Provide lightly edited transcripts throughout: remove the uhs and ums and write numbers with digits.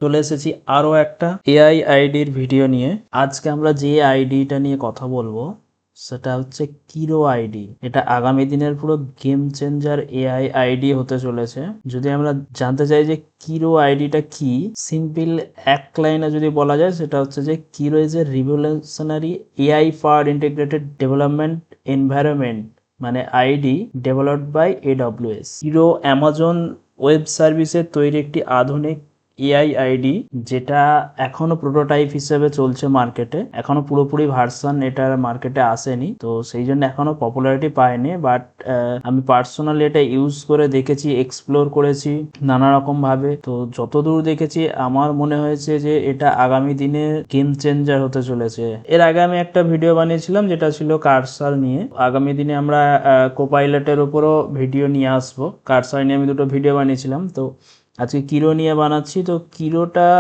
চলে এসেছি আরও একটা এআই আইডির ভিডিও নিয়ে। আজকে আমরা যে আইডিটা নিয়ে কথা বলবো সেটা হচ্ছে কিরো আইডি। এটা আগামী দিনের পুরো গেম চেঞ্জার এআই আইডি হতে চলেছে। যদি আমরা জানতে চাই যে কিরো আইডিটা কি, সিম্পল এক লাইনে যদি বলা যায় সেটা হচ্ছে যে Kiro is a revolutionary AI for integrated development environment, মানে IDE developed by AWS। Kiro Amazon web সার্ভিসের তৈরি একটি আধুনিক এআই আইডি, যেটা এখনো প্রোটোটাইপ হিসেবে চলছে মার্কেটে। এখনো পুরোপুরি ভার্সন এটার মার্কেটে আসেনি, তো সেই জন্য এখনো পপুলারিটি পায়নি। বাট আমি পার্সোনালি এটা ইউজ করে দেখেছি, এক্সপ্লোর করেছি নানা রকম ভাবে। তো যতদূর দেখেছি আমার মনে হয়েছে যে এটা আগামী দিনে গেম চেঞ্জার হতে চলেছে। এর আগে আমি একটা ভিডিও বানিয়েছিলাম যেটা ছিল কার্সার নিয়ে। আগামী দিনে আমরা কোপাইলটের উপরও ভিডিও নিয়ে আসবো। কার্সার নিয়ে আমি দুটো ভিডিও বানিয়েছিলাম, তো আজকে কিরো নিয়ে বানাচ্ছি। তো কিরোটা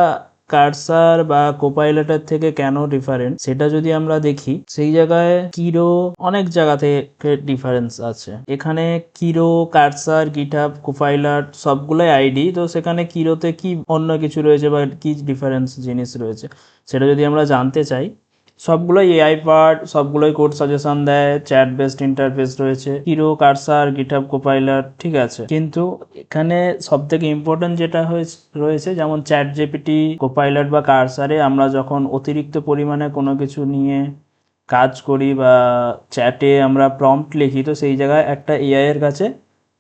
কার্সার বা কোপাইলটের থেকে কেন ডিফারেন্ট সেটা যদি আমরা দেখি, সেই জায়গায় কিরো অনেক জায়গা থেকে ডিফারেন্স আছে। এখানে কিরো, কার্সার, গিটহাব, কোপাইলট সবগুলোই আইডি, তো সেখানে কিরোতে কি অন্য কিছু রয়েছে বা কি ডিফারেন্স জিনিস রয়েছে সেটা যদি আমরা জানতে চাই, সবগুলোই এআই পার্ট, সবগুলোই কোড সাজেশন দেয়, চ্যাট বেসড ইন্টারফেস রয়েছে কিরো, কার্সার, গিটহাব, কোপাইলট, ঠিক আছে। কিন্তু এখানে সব থেকে ইম্পর্টেন্ট যেটা রয়েছে, যেমন চ্যাট জিপিটি, কোপাইলট বা কার্সারে আমরা যখন অতিরিক্ত পরিমাণে কোনো কিছু নিয়ে কাজ করি বা চ্যাটে আমরা প্রম্পট লিখি, তো সেই জায়গায় একটা এআই এর কাছে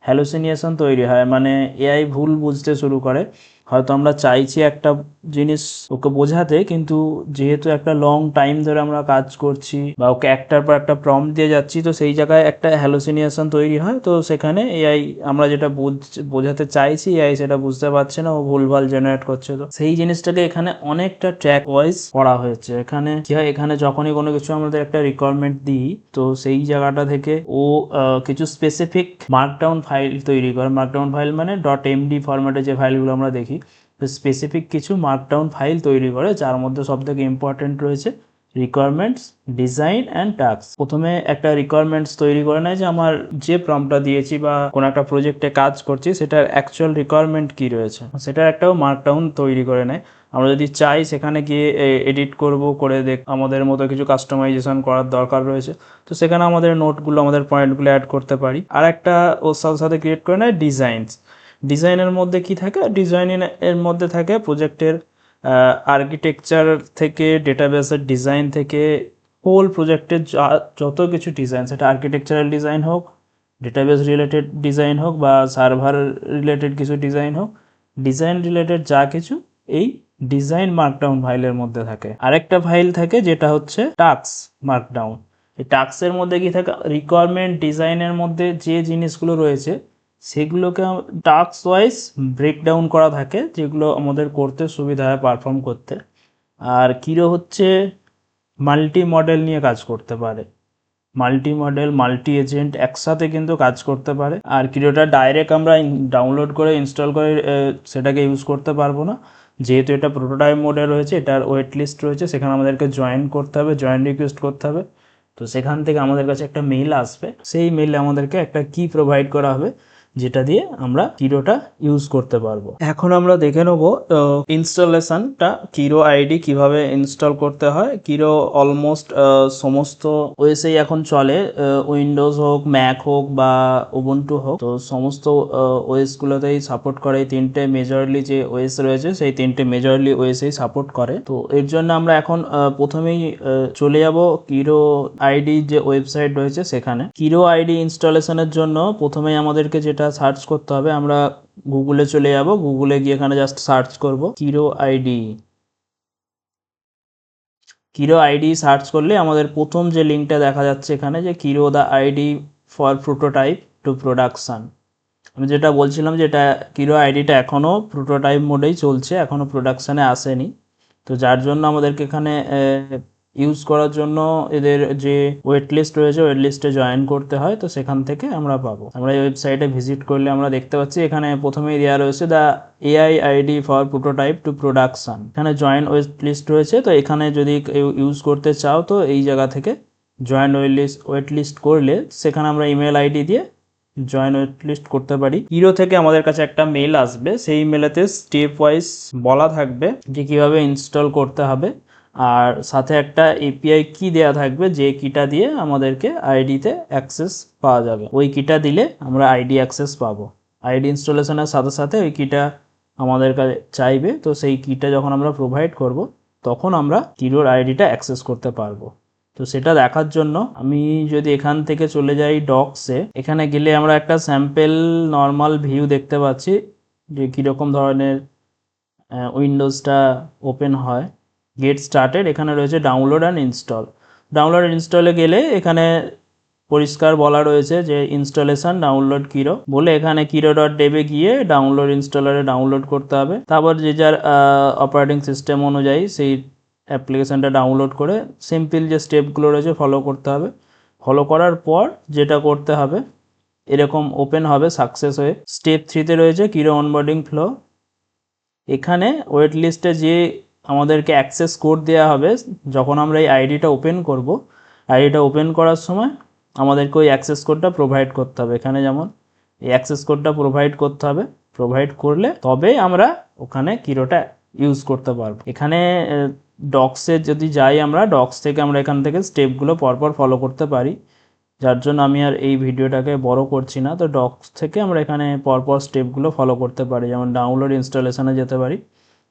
হ্যালুসিনিয়েশন তৈরি হয়, মানে এআই ভুল বুঝতে শুরু করে। হয়তো আমরা চাইছি একটা জিনিস ওকে বোঝাতে, কিন্তু যেহেতু একটা লং টাইম ধরে আমরা কাজ করছি বা ওকে একটার পর একটা প্রম্পট দিয়ে যাচ্ছি, তো সেই জায়গায় একটা হ্যালুসিনিয়েশন তৈরি হয়। তো সেখানে এআই আমরা যেটা বোঝাতে চাইছি এআই সেটা বুঝতে পারছে না, ও ভুলভাল জেনারেট করছে। তো সেই জিনিসটাকে এখানে অনেকটা ট্র্যাক ওয়াইজ করা হয়েছে। এখানে কি হয়, এখানে যখনই কোনো কিছু আমাদের একটা রিকোয়ারমেন্ট দিই, তো সেই জায়গাটা থেকে ও কিছু স্পেসিফিক মার্কডাউন ফাইল তৈরি করে। মার্কডাউন ফাইল মানে .md ফরম্যাটে যে ফাইলগুলো আমরা দেখি, তো স্পেসিফিক কিছু মার্কডাউন ফাইল তৈরি করে, যার মধ্যে সব থেকে ইম্পর্টেন্ট রয়েছে রিকোয়ারমেন্টস, ডিজাইন অ্যান্ড টাস্ক। প্রথমে একটা রিকোয়ারমেন্টস তৈরি করে নেয় যে আমার যে প্রম্পটটা দিয়েছি বা কোনো একটা প্রজেক্টে কাজ করছি সেটার অ্যাকচুয়াল রিকোয়ারমেন্ট কি রয়েছে, সেটার একটাও মার্কডাউন তৈরি করে নেয়। আমরা যদি চাই সেখানে গিয়ে এডিট করব, করে আমাদের মতো কিছু কাস্টমাইজেশন করার দরকার রয়েছে, তো সেখানে আমাদের নোটগুলো, আমাদের পয়েন্টগুলো অ্যাড করতে পারি। আর একটা ওর সাথে সাথে ক্রিয়েট করে নেয় ডিজাইনস। ডিজাইনের মধ্যে কি থাকে, ডিজাইনের মধ্যে থাকে প্রজেক্টের আর্কিটেকচার থেকে, ডেটাবেসের ডিজাইন থেকে, হোল প্রজেক্টের যত কিছু ডিজাইন, সেটা আর্কিটেকচারাল ডিজাইন হোক, ডেটাবেস রিলেটেড ডিজাইন হোক বা সার্ভার রিলেটেড কিছু ডিজাইন হোক, ডিজাইন রিলেটেড যা কিছু এই ডিজাইন মার্কডাউন ফাইলের মধ্যে থাকে। আরেকটা ফাইল থাকে যেটা হচ্ছে টাস্ক মার্কডাউন। এই টাস্কের মধ্যে কি থাকে, রিকোয়ারমেন্ট ডিজাইনের মধ্যে যে জিনিসগুলো রয়েছে সেগুলোকে টাস্ক ওয়াইজ ব্রেকডাউন করা থাকে, যেগুলো আমাদের করতে সুবিধা হয় পারফর্ম করতে। আর কিরো হচ্ছে মাল্টি মডেল নিয়ে কাজ করতে পারে, মাল্টি মডেল, মাল্টি এজেন্ট একসাথে কিন্তু কাজ করতে পারে। আর কিরোটা ডাইরেক্ট আমরা ডাউনলোড করে ইনস্টল করে সেটাকে ইউজ করতে পারবো না, যেহেতু এটা প্রোটোটাইপ মোডে রয়েছে, এটার ওয়েট লিস্ট রয়েছে, সেখানে আমাদেরকে জয়েন করতে হবে, জয়েন রিকোয়েস্ট করতে হবে। তো সেখান থেকে আমাদের কাছে একটা মেইল আসবে, সেই মেইলে আমাদেরকে একটা কি প্রোভাইড করা হবে, যেটা দিয়ে আমরা কিরোটা ইউজ করতে পারবো। এখন আমরা দেখে নেবো ইনস্টলেশনটা, কিরো আইডি কিভাবে ইনস্টল করতে হয়। কিরো অলমোস্ট সমস্ত ওএসেই এখন চলে, উইন্ডোজ হোক, ম্যাক হোক বা উবুন্টু হোক, তো সমস্ত ওএস গুলোতেই সাপোর্ট করে। এই তিনটে মেজরলি যে ওএস রয়েছে, সেই তিনটে মেজরলি ওএসেই সাপোর্ট করে। তো এর জন্য আমরা এখন প্রথমেই চলে যাব কিরো আইডি যে ওয়েবসাইট রয়েছে সেখানে। কিরো আইডি ইনস্টলেশনের জন্য প্রথমেই আমাদেরকে যেটা সার্চ করতে হবে, আমরা গুগলে চলে যাব। গুগলে গিয়ে এখানে জাস্ট সার্চ করব Kiro IDE. Kiro IDE search করলে আমাদের প্রথম যে লিঙ্কটা দেখা যাচ্ছে এখানে, যে Kiro the IDE for prototype to production. আমি যেটা বলছিলাম, যেটা কিরো আইডিটা এখনও প্রোটোটাইপ মোডেই চলছে, এখনও প্রোডাকশানে আসেনি। তো যার জন্য আমাদেরকে এখানে ইউজ করার জন্য এদের যে ওয়েট লিস্ট রয়েছে, ওয়েট লিস্টে জয়েন করতে হয়। তো সেখান থেকে আমরা পাবো। আমরা এই ওয়েবসাইটে ভিজিট করলে আমরা দেখতে পাচ্ছি এখানে প্রথমেই দেওয়া রয়েছে the AI IDE for prototype to production. এখানে জয়েন ওয়েট লিস্ট রয়েছে, তো এখানে যদি ইউজ করতে চাও তো এই জায়গা থেকে জয়েন ওয়েট লিস্ট করলে সেখানে আমরা ইমেল আইডি দিয়ে জয়েন ওয়েট লিস্ট করতে পারি। কিরো থেকে আমাদের কাছে একটা মেল আসবে, সেই মেলেতে স্টেপ ওয়াইজ বলা থাকবে যে কিভাবে ইনস্টল করতে হবে, আর সাথে একটা এপিআই কি দেওয়া থাকবে, যে কিটা দিয়ে আমাদেরকে আইডিতে অ্যাক্সেস পাওয়া যাবে। ওই কিটা দিলে আমরা আইডি অ্যাক্সেস পাবো। আইডি ইনস্টলেশনের সাথে সাথে ওই কিটা আমাদের কাছে চাইবে, তো সেই কিটা যখন আমরা প্রোভাইড করব তখন আমরা কিরোর আইডিটা অ্যাক্সেস করতে পারবো। তো সেটা দেখার জন্য আমি যদি এখান থেকে চলে যাই ডক্সে, এখানে গেলে আমরা একটা স্যাম্পেল নর্মাল ভিউ দেখতে পাচ্ছি যে কীরকম ধরনের উইন্ডোজটা ওপেন হয়। গেট স্টার্টেড, এখানে রয়েছে ডাউনলোড অ্যান্ড ইনস্টল। ডাউনলোড ইনস্টলে গেলে এখানে পরিষ্কার বলা রয়েছে যে ইনস্টলেশন ডাউনলোড কিরো বলে, এখানে কিরো.dev-এ গিয়ে ডাউনলোড ইনস্টলারে ডাউনলোড করতে হবে। তারপর যে যার অপারেটিং সিস্টেম অনুযায়ী সেই অ্যাপ্লিকেশানটা ডাউনলোড করে সিম্পল যে স্টেপগুলো রয়েছে ফলো করতে হবে। ফলো করার পর যেটা করতে হবে, এরকম ওপেন হবে সাকসেস হয়ে। স্টেপ 3-তে রয়েছে কিরো অনবোর্ডিং ফ্লো। এখানে ওয়েট লিস্টে যে আমাদেরকে অ্যাক্সেস কোড দেওয়া হবে যখন আমরা এই আইডিটা ওপেন করব, আইডিটা ওপেন করার সময় আমাদেরকে ওই অ্যাক্সেস কোডটা প্রোভাইড করতে হবে। এখানে যেমন এই অ্যাক্সেস কোডটা প্রোভাইড করতে হবে, প্রোভাইড করলে তবেই আমরা ওখানে কিরোটা ইউজ করতে পারবো। এখানে ডক্সে যদি যাই, আমরা ডক্স থেকে আমরা এখান থেকে স্টেপগুলো পরপর ফলো করতে পারি, যার জন্য আমি আর এই ভিডিওটাকে বড় করছি না। তো ডক্স থেকে আমরা এখানে পরপর স্টেপগুলো ফলো করতে পারি, যেমন ডাউনলোড ইনস্টলেশনে যেতে পারি।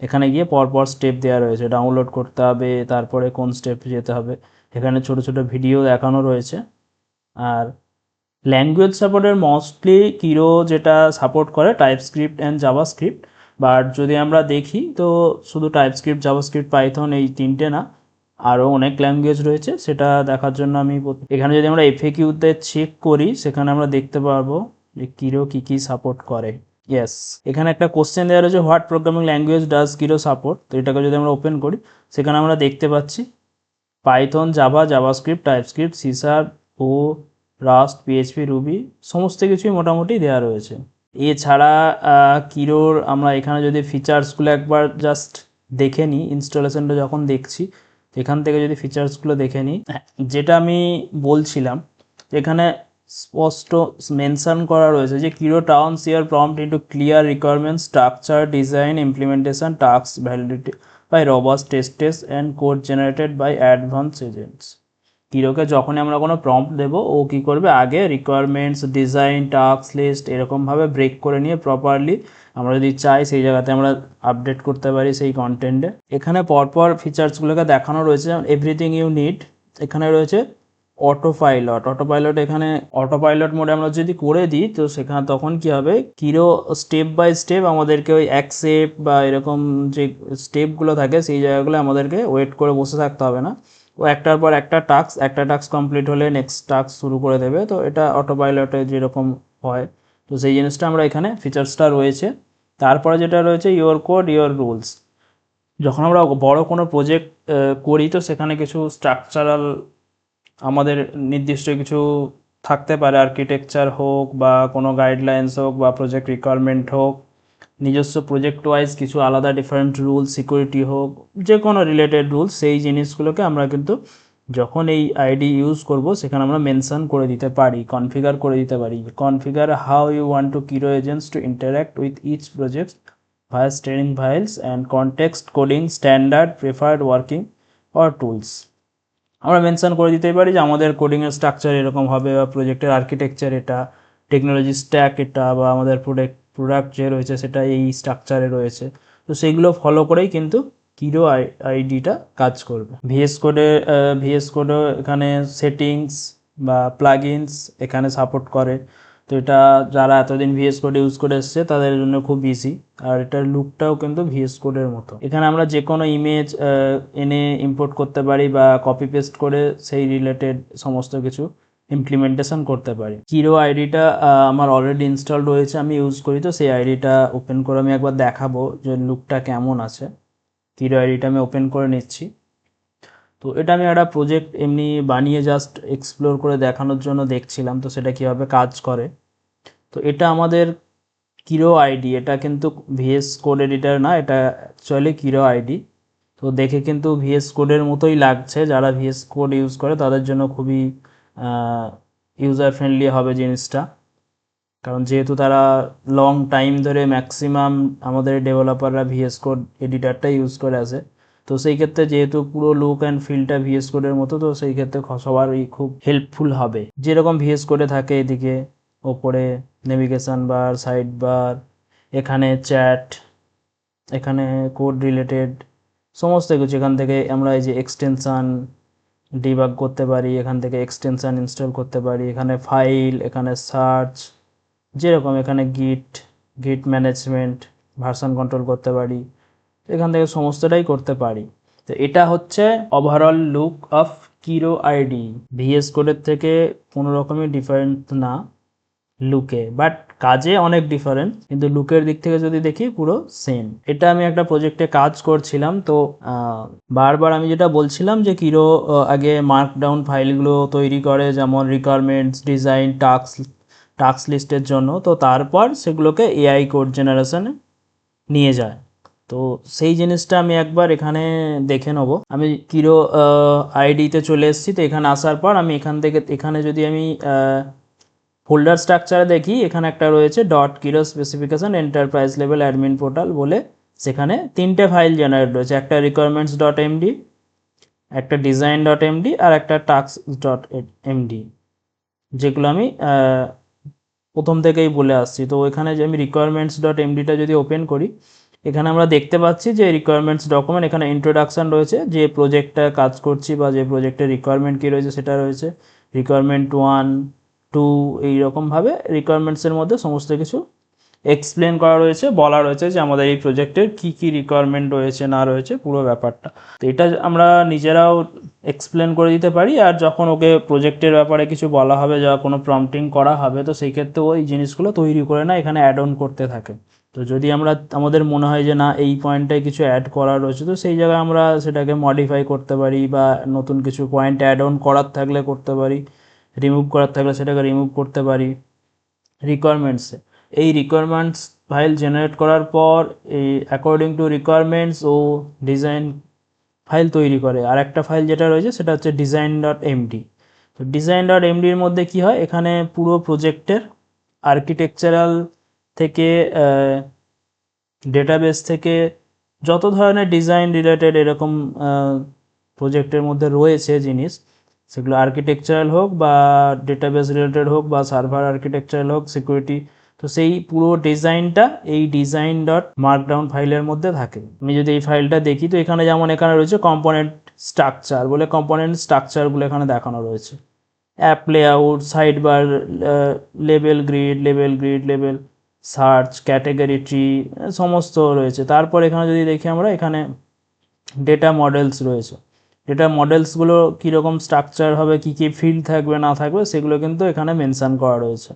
এখানে গিয়ে পরপর স্টেপ দেওয়া রয়েছে, ডাউনলোড করতে হবে, তারপরে কোন স্টেপ যেতে হবে, এখানে ছোট ছোট ভিডিও দেখানো রয়েছে। আর ল্যাঙ্গুয়েজ সাপোর্টের মোস্টলি কিরো যেটা সাপোর্ট করে টাইপস্ক্রিপ্ট অ্যান্ড জাভাস্ক্রিপ্ট, বাট যদি আমরা দেখি তো শুধু টাইপস্ক্রিপ্ট, জাভাস্ক্রিপ্ট, পাইথন এই তিনটে না, আরও অনেক ল্যাঙ্গুয়েজ রয়েছে। সেটা দেখার জন্য আমি এখানে যদি আমরা এফএকিউতে চেক করি, সেখানে আমরা দেখতে পারবো যে কিরো কী কী সাপোর্ট করে। ইয়েস, এখানে একটা কোশ্চেন দেওয়া রয়েছে, what programming language does Kiro support. তো এটাকে যদি আমরা ওপেন করি, সেখানে আমরা দেখতে পাচ্ছি Python, Java, JavaScript, TypeScript, C sharp, ও, রাস্ট, পিএইচপি, রুবি, সমস্ত কিছুই মোটামুটি দেওয়া রয়েছে। এছাড়া কিরোর আমরা এখানে যদি ফিচার্সগুলো একবার জাস্ট দেখে নিই, ইনস্টলেশনটা যখন দেখছি এখান থেকে যদি ফিচার্সগুলো দেখে নিই, যেটা আমি বলছিলাম এখানে স্পষ্ট মেনশন করা রয়েছে যে Kiro turns your prompt into clear requirement, structure, design, implementation, task validity by robust test and code generated by advanced agents। কিরোকে যখনই আমরা কোনো প্রম্পট দেব, ও কী করবে, আগে রিকোয়ারমেন্টস, ডিজাইন, টাস্ক লিস্ট এরকমভাবে ব্রেক করে নিয়ে প্রপারলি আমরা যদি চাই সেই জায়গাতে আমরা আপডেট করতে পারি সেই কন্টেন্টে। এখানে পরপর ফিচার্সগুলোকে দেখানো রয়েছে, যেমন এভরিথিং ইউ নিড। এখানে রয়েছে অটো পাইলট। এখানে অটো পাইলট মোডে আমরা যদি করে দিই, তো সেখানে তখন কি হবে, কিরো স্টেপ বাই স্টেপ আমাদেরকে ওই অ্যাকসেপ্ট বা এরকম যে স্টেপগুলো থাকে সেই জায়গাগুলো আমাদেরকে ওয়েট করে বসে থাকতে হবে না। ও একটার পর একটা টাস্ক কমপ্লিট হলে নেক্সট টাস্ক শুরু করে দেবে। তো এটা অটো পাইলটে যেরকম হয়, তো সেই জিনিসটা আমরা এখানে ফিচার্সটা রয়েছে। তারপরে যেটা রয়েছে ইয়োর কোড ইয়োর রুলস। যখন আমরা বড় কোনো প্রজেক্ট করি, তো সেখানে কিছু স্ট্রাকচারাল আমাদের নির্দিষ্ট কিছু থাকতে পারে, আর্কিটেকচার হোক বা কোনো গাইডলাইন্স হোক বা প্রজেক্ট রিকোয়ারমেন্ট হোক, নিজস্ব প্রজেক্ট ওয়াইজ কিছু আলাদা ডিফারেন্ট রুল, সিকিউরিটি হোক, যে কোনো রিলেটেড রুলস, সেই জিনিসগুলোকে আমরা কিন্তু যখন এই আইডি ইউজ করব সেখানে আমরা মেনশন করে দিতে পারি, কনফিগার করে দিতে পারি। Configure how you want to Kiro agents to interact with each project via steering files and context coding standard preferred working or tools. আমরা মেনশন করে দিতেই পারি যে আমাদের কোডিংয়ের স্ট্রাকচার এরকম হবে, বা প্রজেক্টের আর্কিটেকচার এটা, টেকনোলজি স্ট্যাক এটা, বা আমাদের প্রোডাক্ট যে রয়েছে সেটা এই স্ট্রাকচারে রয়েছে। তো সেইগুলো ফলো করেই কিন্তু কিরো আইডিটা কাজ করবে। ভিএস কোডও এখানে সেটিংস বা প্লাগইনস এখানে সাপোর্ট করে। তো এটা যারা এতদিন ভিএস কোড ইউজ করে এসছে তাদের জন্য খুব ইজি। আর এটার লুকটাও কিন্তু ভিএস কোডের মতো। এখানে আমরা যে কোনো ইমেজ এনে ইম্পোর্ট করতে পারি বা কপি পেস্ট করে সেই রিলেটেড সমস্ত কিছু ইমপ্লিমেন্টেশন করতে পারি। কিরো আইডিটা আমার অলরেডি ইনস্টল রয়েছে, আমি ইউজ করি। তো সেই আইডিটা ওপেন করে আমি একবার দেখাবো যে লুকটা কেমন আছে। কিরো আইডিটা আমি ওপেন করে নিচ্ছি। তো এটা আমি একটা প্রজেক্ট এমনি বানিয়ে জাস্ট এক্সপ্লোর করে দেখানোর জন্য দেখছিলাম তো সেটা কীভাবে কাজ করে। তো এটা আমাদের কিরো আইডি, এটা কিন্তু ভিএস কোড এডিটার না, এটা অ্যাকচুয়ালি কিরো আইডি। তো দেখে কিন্তু ভিএস কোডের মতোই লাগছে, যারা ভিএস কোড ইউজ করে তাদের জন্য খুবই ইউজার ফ্রেন্ডলি হবে জিনিসটা। কারণ যেহেতু তারা লং টাইম ধরে ম্যাক্সিমাম আমাদের ডেভেলপাররা ভিএস কোড এডিটারটা ইউজ করে আসে, তো সেই ক্ষেত্রে যেহেতু পুরো লুক অ্যান্ড ফিলটা ভিএস কোডের মতো, তো সেই ক্ষেত্রে সবারই খুব হেল্পফুল হবে। যেরকম ভিএস কোডে থাকে এদিকে ওপরে নেভিগেশন বার, সাইড বার, এখানে চ্যাট, এখানে কোড রিলেটেড সমস্ত কিছু, এখান থেকে আমরা এই যে এক্সটেনশান ডিবাগ করতে পারি, এখান থেকে এক্সটেনশান ইনস্টল করতে পারি, এখানে ফাইল, এখানে সার্চ, যেরকম এখানে গিট ম্যানেজমেন্ট, ভার্সন কন্ট্রোল করতে পারি, এখান থেকে সমস্তটাই করতে পারি। তো এটা হচ্ছে overall look of Kiro IDE. VS কোডের থেকে কোনো রকমই ডিফারেন্ট না লুকে, বাট কাজে অনেক ডিফারেন্স, কিন্তু লুকের দিক থেকে যদি দেখি পুরো সেম। এটা আমি একটা প্রজেক্টে কাজ করছিলাম, তো বারবার আমি যেটা বলছিলাম যে কিরো আগে মার্কডাউন ফাইলগুলো তৈরি করে, যেমন রিকোয়ারমেন্টস, ডিজাইন, টাস্ক লিস্টের জন্য, তো তারপর সেগুলোকে এআই কোড জেনারেশনে নিয়ে যায়। তো সেই জিনিসটা আমি একবার এখানে দেখে নেবো। আমি কিরো আইডিতে চলে এসেছি, তো এখানে আসার পর আমি এখান থেকে এখানে যদি আমি ফোল্ডার স্ট্রাকচারে দেখি, এখানে একটা রয়েছে dot Kiro specification enterprise level admin portal বলে, সেখানে 3টে ফাইল জেনারেট রয়েছে, একটা রিকোয়ারমেন্টস ডট এমডি, একটা ডিজাইন ডট এমডি, আর একটা টাস্ক ডট এমডি, যেগুলো আমি প্রথম থেকেই বলে আসছি। তো এখানে যে আমি রিকোয়ারমেন্টস ডট এমডিটা যদি ওপেন করি, এখানে আমরা দেখতে পাচ্ছি যে রিকোয়ারমেন্টস ডকুমেন্ট, এখানে ইন্ট্রোডাকশান রয়েছে, যে প্রজেক্টটা কাজ করছি বা যে প্রজেক্টের রিকোয়ারমেন্ট কী রয়েছে সেটা রয়েছে, রিকোয়ারমেন্ট 1, 2, এইরকমভাবে রিকোয়ারমেন্টসের মধ্যে সমস্ত কিছু এক্সপ্লেন করা রয়েছে, বলা রয়েছে যে আমাদের এই প্রজেক্টের কী কী রিকোয়ারমেন্ট রয়েছে না রয়েছে পুরো ব্যাপারটা। তো এটা আমরা নিজেরাও এক্সপ্লেন করে দিতে পারি, আর যখন ওকে প্রজেক্টের ব্যাপারে কিছু বলা হবে, যা কোনো প্রম্পটিং করা হবে, তো সেই ক্ষেত্রে ওই জিনিসগুলো তৈরি করে না এখানে অ্যাড অন করতে থাকে। তো যদি আমাদের মনে হয় যে না এই পয়েন্টটায় কিছু অ্যাড করার রয়েছে, তো সেই জায়গায় আমরা সেটাকে মডিফাই করতে পারি, বা নতুন কিছু পয়েন্ট অ্যাড অন করার থাকলে করতে পারি, রিমুভ করার থাকলে সেটাকে রিমুভ করতে পারি রিকোয়ারমেন্টসে। এই রিকোয়ারমেন্টস ফাইল জেনারেট করার পর এই অ্যাকর্ডিং টু রিকোয়ারমেন্টস ও ডিজাইন ফাইল তৈরি করে। আর একটা ফাইল যেটা রয়েছে সেটা হচ্ছে ডিজাইন ডট এমডি। তো ডিজাইন ডট এমডির মধ্যে কী হয়, এখানে পুরো প্রজেক্টের আর্কিটেকচারাল থেকে ডেটাবেস থেকে যত ধরনের ডিজাইন রিলেটেড এরকম প্রজেক্টের মধ্যে রয়েছে জিনিস, সেগুলো আর্কিটেকচারাল হোক বা ডেটাবেস রিলেটেড হোক বা সার্ভার আর্কিটেকচারাল হোক, সিকিউরিটি, তো সেই পুরো ডিজাইনটা এই ডিজাইন ডট মার্কডাউন ফাইলের মধ্যে থাকে। আমি যদি এই ফাইলটা দেখি, তো এখানে যেমন এখানে রয়েছে কম্পোনেন্ট স্ট্রাকচার বলে, কম্পোনেন্ট স্ট্রাকচারগুলো এখানে দেখানো রয়েছে, app layout, side bar, label grid, label search, category tree, সমস্ত রয়েছে। তারপর এখানে যদি দেখি আমরা, এখানে ডেটা মডেলস রয়েছে, ডেটা মডেলসগুলো কীরকম স্ট্রাকচার হবে, কী কী ফিল্ড থাকবে না থাকবে, সেগুলো কিন্তু এখানে মেনশান করা রয়েছে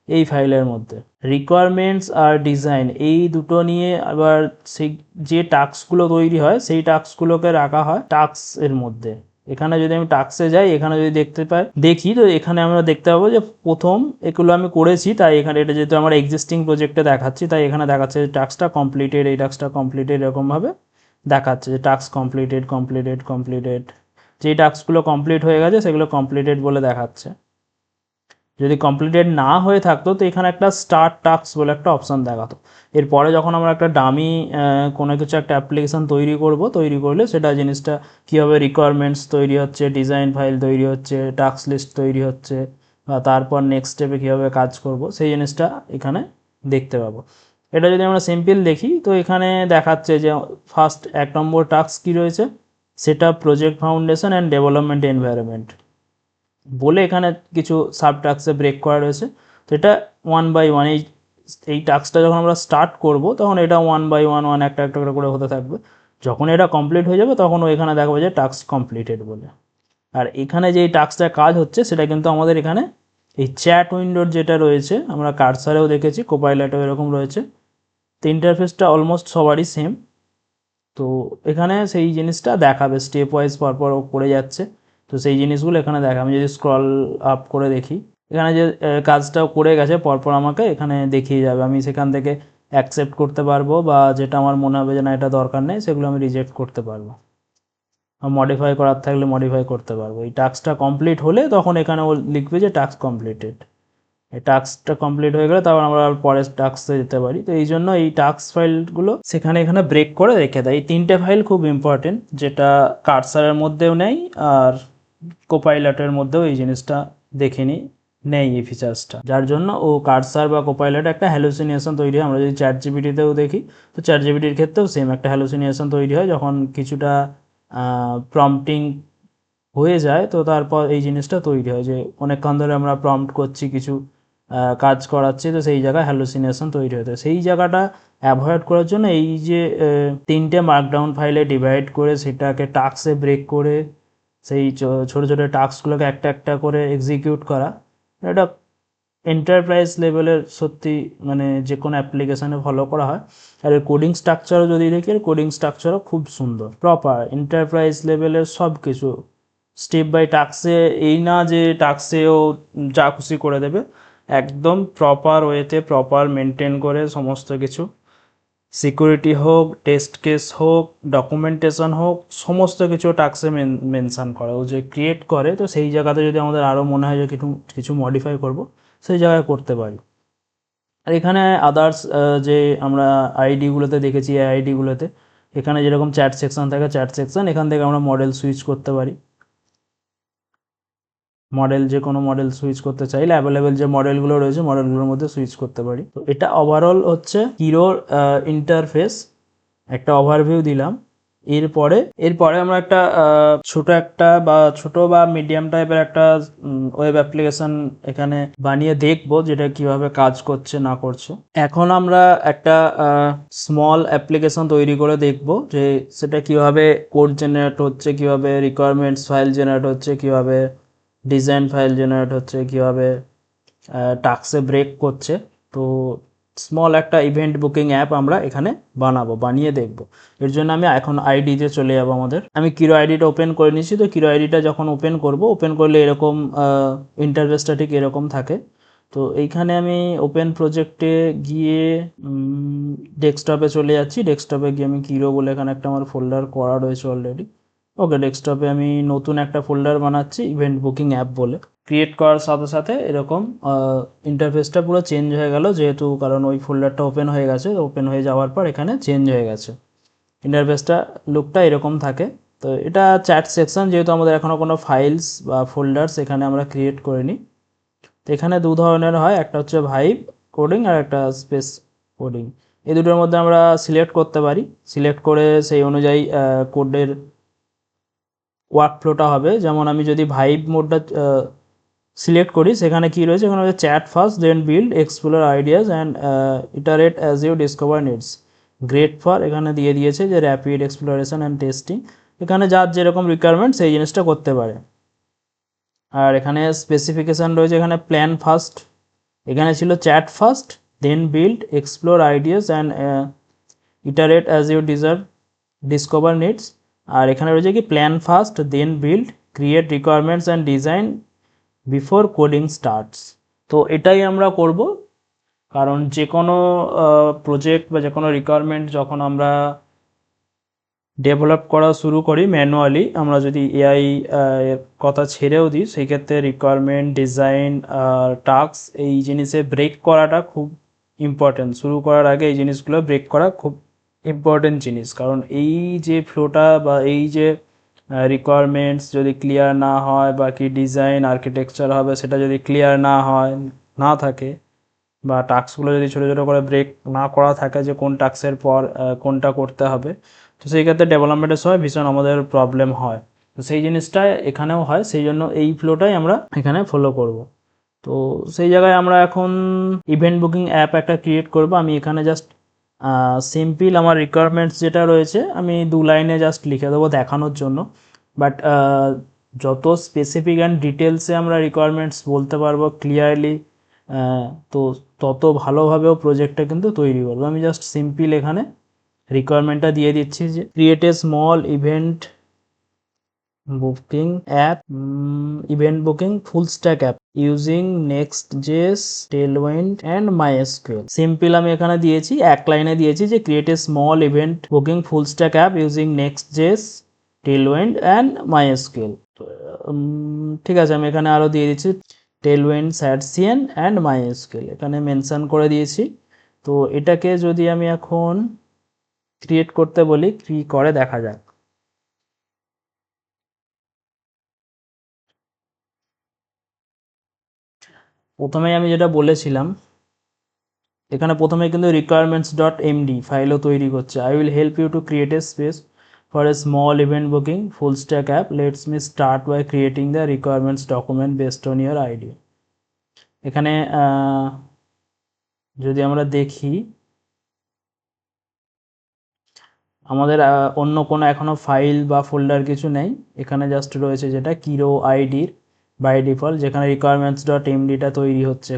এই ফাইলের মধ্যে। রিকোয়ারমেন্টস আর ডিজাইন এই দুটো নিয়ে আবার সেই যে টাস্কগুলো তৈরি হয়, সেই টাস্কগুলোকে রাখা হয় টাস্ক এর মধ্যে। এখানে যদি আমি টাস্কে যাই, এখানে যদি দেখি, তো এখানে আমরা দেখতে পাবো যে প্রথম এগুলো আমি করেছি, তাই এখানে এটা যেহেতু আমার এক্সিস্টিং প্রজেক্টে দেখাচ্ছি, তাই এখানে দেখাচ্ছে যে টাস্কটা কমপ্লিটেড, এই টাস্কটা কমপ্লিটেড, এরকমভাবে দেখাচ্ছে যে টাস্ক কমপ্লিটেড। যেই টাস্কগুলো কমপ্লিট হয়ে গেছে সেগুলো কমপ্লিটেড বলে দেখাচ্ছে। যদি কমপ্লিটেড না হয়ে থাকতো, তো এখানে একটা স্টার্ট টাস্ক বলে একটা অপশান দেখাতো। এরপরে যখন আমরা একটা ডামি কোনো কিছু একটা অ্যাপ্লিকেশান তৈরি করলে সেটা জিনিসটা কীভাবে রিকোয়ারমেন্টস তৈরি হচ্ছে, ডিজাইন ফাইল তৈরি হচ্ছে, টাস্ক লিস্ট তৈরি হচ্ছে, বা তারপর নেক্সট স্টেপে কীভাবে কাজ করব, সেই জিনিসটা এখানে দেখতে পাবো। এটা যদি আমরা সিম্পল দেখি, তো এখানে দেখাচ্ছে যে ফার্স্ট 1 নম্বর টাস্ক কী রয়েছে, সেটা project foundation and development environment বলে এখানে কিছু সাব টাস্কে ব্রেক করা রয়েছে। তো এটা 1 বাই 1, এই টাস্কটা যখন আমরা স্টার্ট করব, তখন এটা 1 বাই 1 একটা একটা করে হতে থাকবে। যখন এটা কমপ্লিট হয়ে যাবে, তখন ওইখানে দেখাবে যে টাস্ক কমপ্লিটেড বলে। আর এখানে যে টাস্কটা কাজ হচ্ছে, সেটা কিন্তু আমাদের এখানে এই চ্যাট উইন্ডোর যেটা রয়েছে, আমরা কার্সারেও দেখেছি, কোপাইলটেও এরকম রয়েছে, তো ইন্টারফেসটা অলমোস্ট সবারই সেম। তো এখানে সেই জিনিসটা দেখাবে স্টেপ ওয়াইজ পরপর করে যাচ্ছে, তো সেই জিনিসগুলো এখানে দেখা। আমি যদি স্ক্রল আপ করে দেখি, এখানে যে কাজটাও করে গেছে পরপর আমাকে এখানে দেখিয়ে যাবে। আমি সেখান থেকে অ্যাকসেপ্ট করতে পারবো, বা যেটা আমার মনে হবে যে না এটা দরকার নেই, সেগুলো আমি রিজেক্ট করতে পারবো। মডিফাই করার থাকলে মডিফাই করতে পারবো। এই টাস্কটা কমপ্লিট হলে তখন এখানে ও লিখবে যে টাস্ক কমপ্লিটেড। এই টাস্কটা কমপ্লিট হয়ে গেলে তারপর আমরা পরের টাস্কে যেতে পারি। তো এই জন্য এই টাস্ক ফাইলগুলো সেখানে এখানে ব্রেক করে রেখে দেয়। এই 3টে ফাইল খুব ইম্পর্টেন্ট, যেটা কার্সারের মধ্যেও নেই আর কোপাইলটের মধ্যেও এই জিনিসটা দেখিনি, নেই এই ফিচার্সটা, যার জন্য ও কার্সার বা কোপাইলটে একটা হ্যালুসিনেশন তৈরি হয়। আমরা যদি চ্যাট জিপিটিতেও দেখি, তো চ্যাট জিপিটির ক্ষেত্রেও সেম একটা হ্যালুসিনেশন তৈরি হয় যখন কিছুটা প্রম্পটিং হয়ে যায়। তো তারপর এই জিনিসটা তৈরি হয় যে অনেকক্ষণ ধরে আমরা প্রম্পট করছি, কিছু কাজ করাচ্ছি, তো সেই জায়গায় হ্যালুসিনেশন তৈরি হতো। সেই জায়গাটা অ্যাভয়েড করার জন্য এই যে 3টে মার্কডাউন ফাইলে ডিভাইড করে সেটাকে টাস্কে ব্রেক করে সেই ছোটো ছোটো টাস্কগুলোকে একটা একটা করে এক্সিকিউট করা, এটা এন্টারপ্রাইজ লেভেলের সত্যি মানে যে কোনো অ্যাপ্লিকেশানে ফলো করা হয়। আর এর কোডিং স্ট্রাকচারও যদি দেখি, এর কোডিং স্ট্রাকচারও খুব সুন্দর, প্রপার এন্টারপ্রাইজ লেভেলের সব কিছু স্টেপ বাই টাস্কে, এই না যে টাস্কেও যা খুশি করে দেবে, একদম প্রপার ওয়েতে প্রপার মেনটেন করে সমস্ত কিছু, সিকিউরিটি হোক, টেস্ট কেস হোক, ডকুমেন্টেশন হোক, সমস্ত কিছু টাস্কে মেনশান করা। ও যে ক্রিয়েট করে, তো সেই জায়গাতে যদি আমাদের আরও মনে হয় যে কিছু কিছু মডিফাই করব, সেই জায়গায় করতে পারি। আর এখানে আদার্স যে আমরা আইডিগুলোতে দেখেছি, এই আইডিগুলোতে এখানে যেরকম চ্যাট সেকশন থাকে, চ্যাট সেকশন, এখান থেকে আমরা মডেল সুইচ করতে পারি। মডেল যে কোনো মডেল সুইচ করতে চাইলে অ্যাভেলেবেল যে মডেলগুলো রয়েছে মডেলগুলোর মধ্যে সুইচ করতে পারি। তো এটা ওভারঅল হচ্ছে হিরোর ইন্টারফেস, একটা ওভারভিউ দিলাম। এরপরে আমরা একটা ছোট একটা বা ছোট বা মিডিয়াম টাইপের একটা ওয়েব অ্যাপ্লিকেশন এখানে বানিয়ে দেখব, যেটা কিভাবে কাজ করছে না করছে। এখন আমরা একটা স্মল অ্যাপ্লিকেশন তৈরি করে দেখব যে সেটা কিভাবে কোড জেনারেট হচ্ছে, কিভাবে রিকোয়ারমেন্টস ফাইল জেনারেট হচ্ছে, কিভাবে ডিজাইন ফাইল জেনারেট হচ্ছে, কিভাবে টাস্কে ব্রেক করছে। তো স্মল একটা ইভেন্ট বুকিং অ্যাপ আমরা এখানে বানিয়ে দেখব। এর জন্য আমি এখন আইডিতে চলে যাবো আমাদের। আমি কিরো আইডিটা ওপেন করে নিয়েছি। তো কিরো আইডিটা যখন ওপেন করলে এরকম ইন্টারফেসটা ঠিক এরকম থাকে। তো এইখানে আমি ওপেন প্রজেক্টে গিয়ে ডেস্কটপে চলে যাচ্ছি। ডেস্কটপে গিয়ে আমি কিরো বলে এখানে একটা আমার ফোল্ডার করা রয়েছে অলরেডি। ওকে, ডেস্কটপে আমি নতুন একটা ফোল্ডার বানাচ্ছি ইভেন্ট বুকিং অ্যাপ বলে। ক্রিয়েট করার সাথে সাথে এরকম ইন্টারফেসটা পুরো চেঞ্জ হয়ে গেল, যেহেতু কারণ ওই ফোল্ডারটা ওপেন হয়ে গেছে। ওপেন হয়ে যাওয়ার পর এখানে চেঞ্জ হয়ে গেছে ইন্টারফেসটা, লুকটা এরকম থাকে। তো এটা চ্যাট সেকশন, যেহেতু আমাদের এখনও কোনো ফাইলস বা ফোল্ডার্স এখানে আমরা ক্রিয়েট করিনি। তো এখানে দু ধরনের হয়, একটা হচ্ছে ভাইব কোডিং আর একটা স্পেস কোডিং। এই দুটোর মধ্যে আমরা সিলেক্ট করতে পারি। সিলেক্ট করে সেই অনুযায়ী কোডের ওয়ার্ক ফ্লোটা হবে। যেমন আমি যদি ভাইব মোডটা সিলেক্ট করি, সেখানে কি রয়েছে, এখানে হচ্ছে chat first then build explore ideas and iterate as you discover needs. Great for এখানে দিয়ে দিয়েছে যে র্যাপিড এক্সপ্লোরেশন অ্যান্ড টেস্টিং, এখানে যার যেরকম রিকোয়ারমেন্ট সেই জিনিসটা করতে পারে। আর এখানে স্পেসিফিকেশান রয়েছে, এখানে প্ল্যান ফার্স্ট, এখানে ছিল chat first then build explore ideas and iterate as you discover needs. আর এখানে রয়েছে কি plan first then build create requirements and design before coding starts. তো এটাই আমরা করব, কারণ যে কোনো প্রজেক্ট বা যে কোনো রিকোয়ারমেন্ট যখন আমরা ডেভেলপ করা শুরু করি ম্যানুয়ালি, আমরা যদি এআই এর কথা ছেড়েও দিই, সেই ক্ষেত্রে রিকোয়ারমেন্ট, ডিজাইন আর টাস্ক এই জিনিসে ব্রেক করাটা খুব ইম্পর্টেন্ট। শুরু করার আগে এই জিনিসগুলো ব্রেক করা খুব ইম্পর্টেন্ট জিনিস, কারণ এই যে ফ্লোটা বা এই যে রিকোয়ারমেন্টস যদি ক্লিয়ার না হয়, বা কি ডিজাইন আর্কিটেকচার হবে সেটা যদি ক্লিয়ার না থাকে, বা টাস্কগুলো যদি ছোটো ছোটো করে ব্রেক না করা থাকে যে কোন টাস্কের পর কোনটা করতে হবে, তো সেই ক্ষেত্রে ডেভেলপমেন্টের সময় ভীষণ আমাদের প্রবলেম হয়। তো সেই জিনিসটা এখানেও হয়, সেই জন্য এই ফ্লোটাই আমরা এখানে ফলো করব। তো সেই জায়গায় আমরা এখন ইভেন্ট বুকিং অ্যাপ একটা ক্রিয়েট করব। আমি এখানে জাস্ট সিম্পল আমার রিকোয়ারমেন্টস যেটা রয়েছে আমি 2 লাইনে জাস্ট লিখে দেবো দেখানোর জন্য। বাট যত স্পেসিফিক অ্যান্ড ডিটেলসে আমরা রিকোয়ারমেন্টস বলতে পারবো ক্লিয়ারলি, তো তত ভালোভাবেও প্রজেক্টটা কিন্তু তৈরি করবো। আমি জাস্ট সিম্পল এখানে রিকোয়ারমেন্টটা দিয়ে দিচ্ছি যে create a small event booking app, event booking full stack app using Next.js, Tailwind and MySQL. Simple আমি এখানে দিয়েছি, এক লাইনে দিয়েছি যে create a small event booking full stack app using Next.js, Tailwind and MySQL. ঠিক আছে, আমি এখানে আরও দিয়ে দিচ্ছি টেলউইন্ড, স্যাডসিএন অ্যান্ড মাইএসকিউএল এখানে মেনশন করে দিয়েছি। তো এটাকে যদি আমি এখন ক্রিয়েট করতে বলি, কি করে দেখা যাক। প্রথমেই আমি যেটা বলেছিলাম, এখানে প্রথমে কিন্তু রিকোয়ারমেন্টস ডট এমডি ফাইলও তৈরি করছে। I will help you to create a space for a small event booking full stack app, let's me start by creating the requirements document based on your idea. এখানে যদি আমরা দেখি, আমাদের অন্য কোনো এখনও ফাইল বা ফোল্ডার কিছু নেই, এখানে জাস্ট রয়েছে যেটা কিরো আইডির বাই ডিফল্ট, যেখানে রিকোয়ারমেন্টস ডট এমডিটা তৈরি হচ্ছে।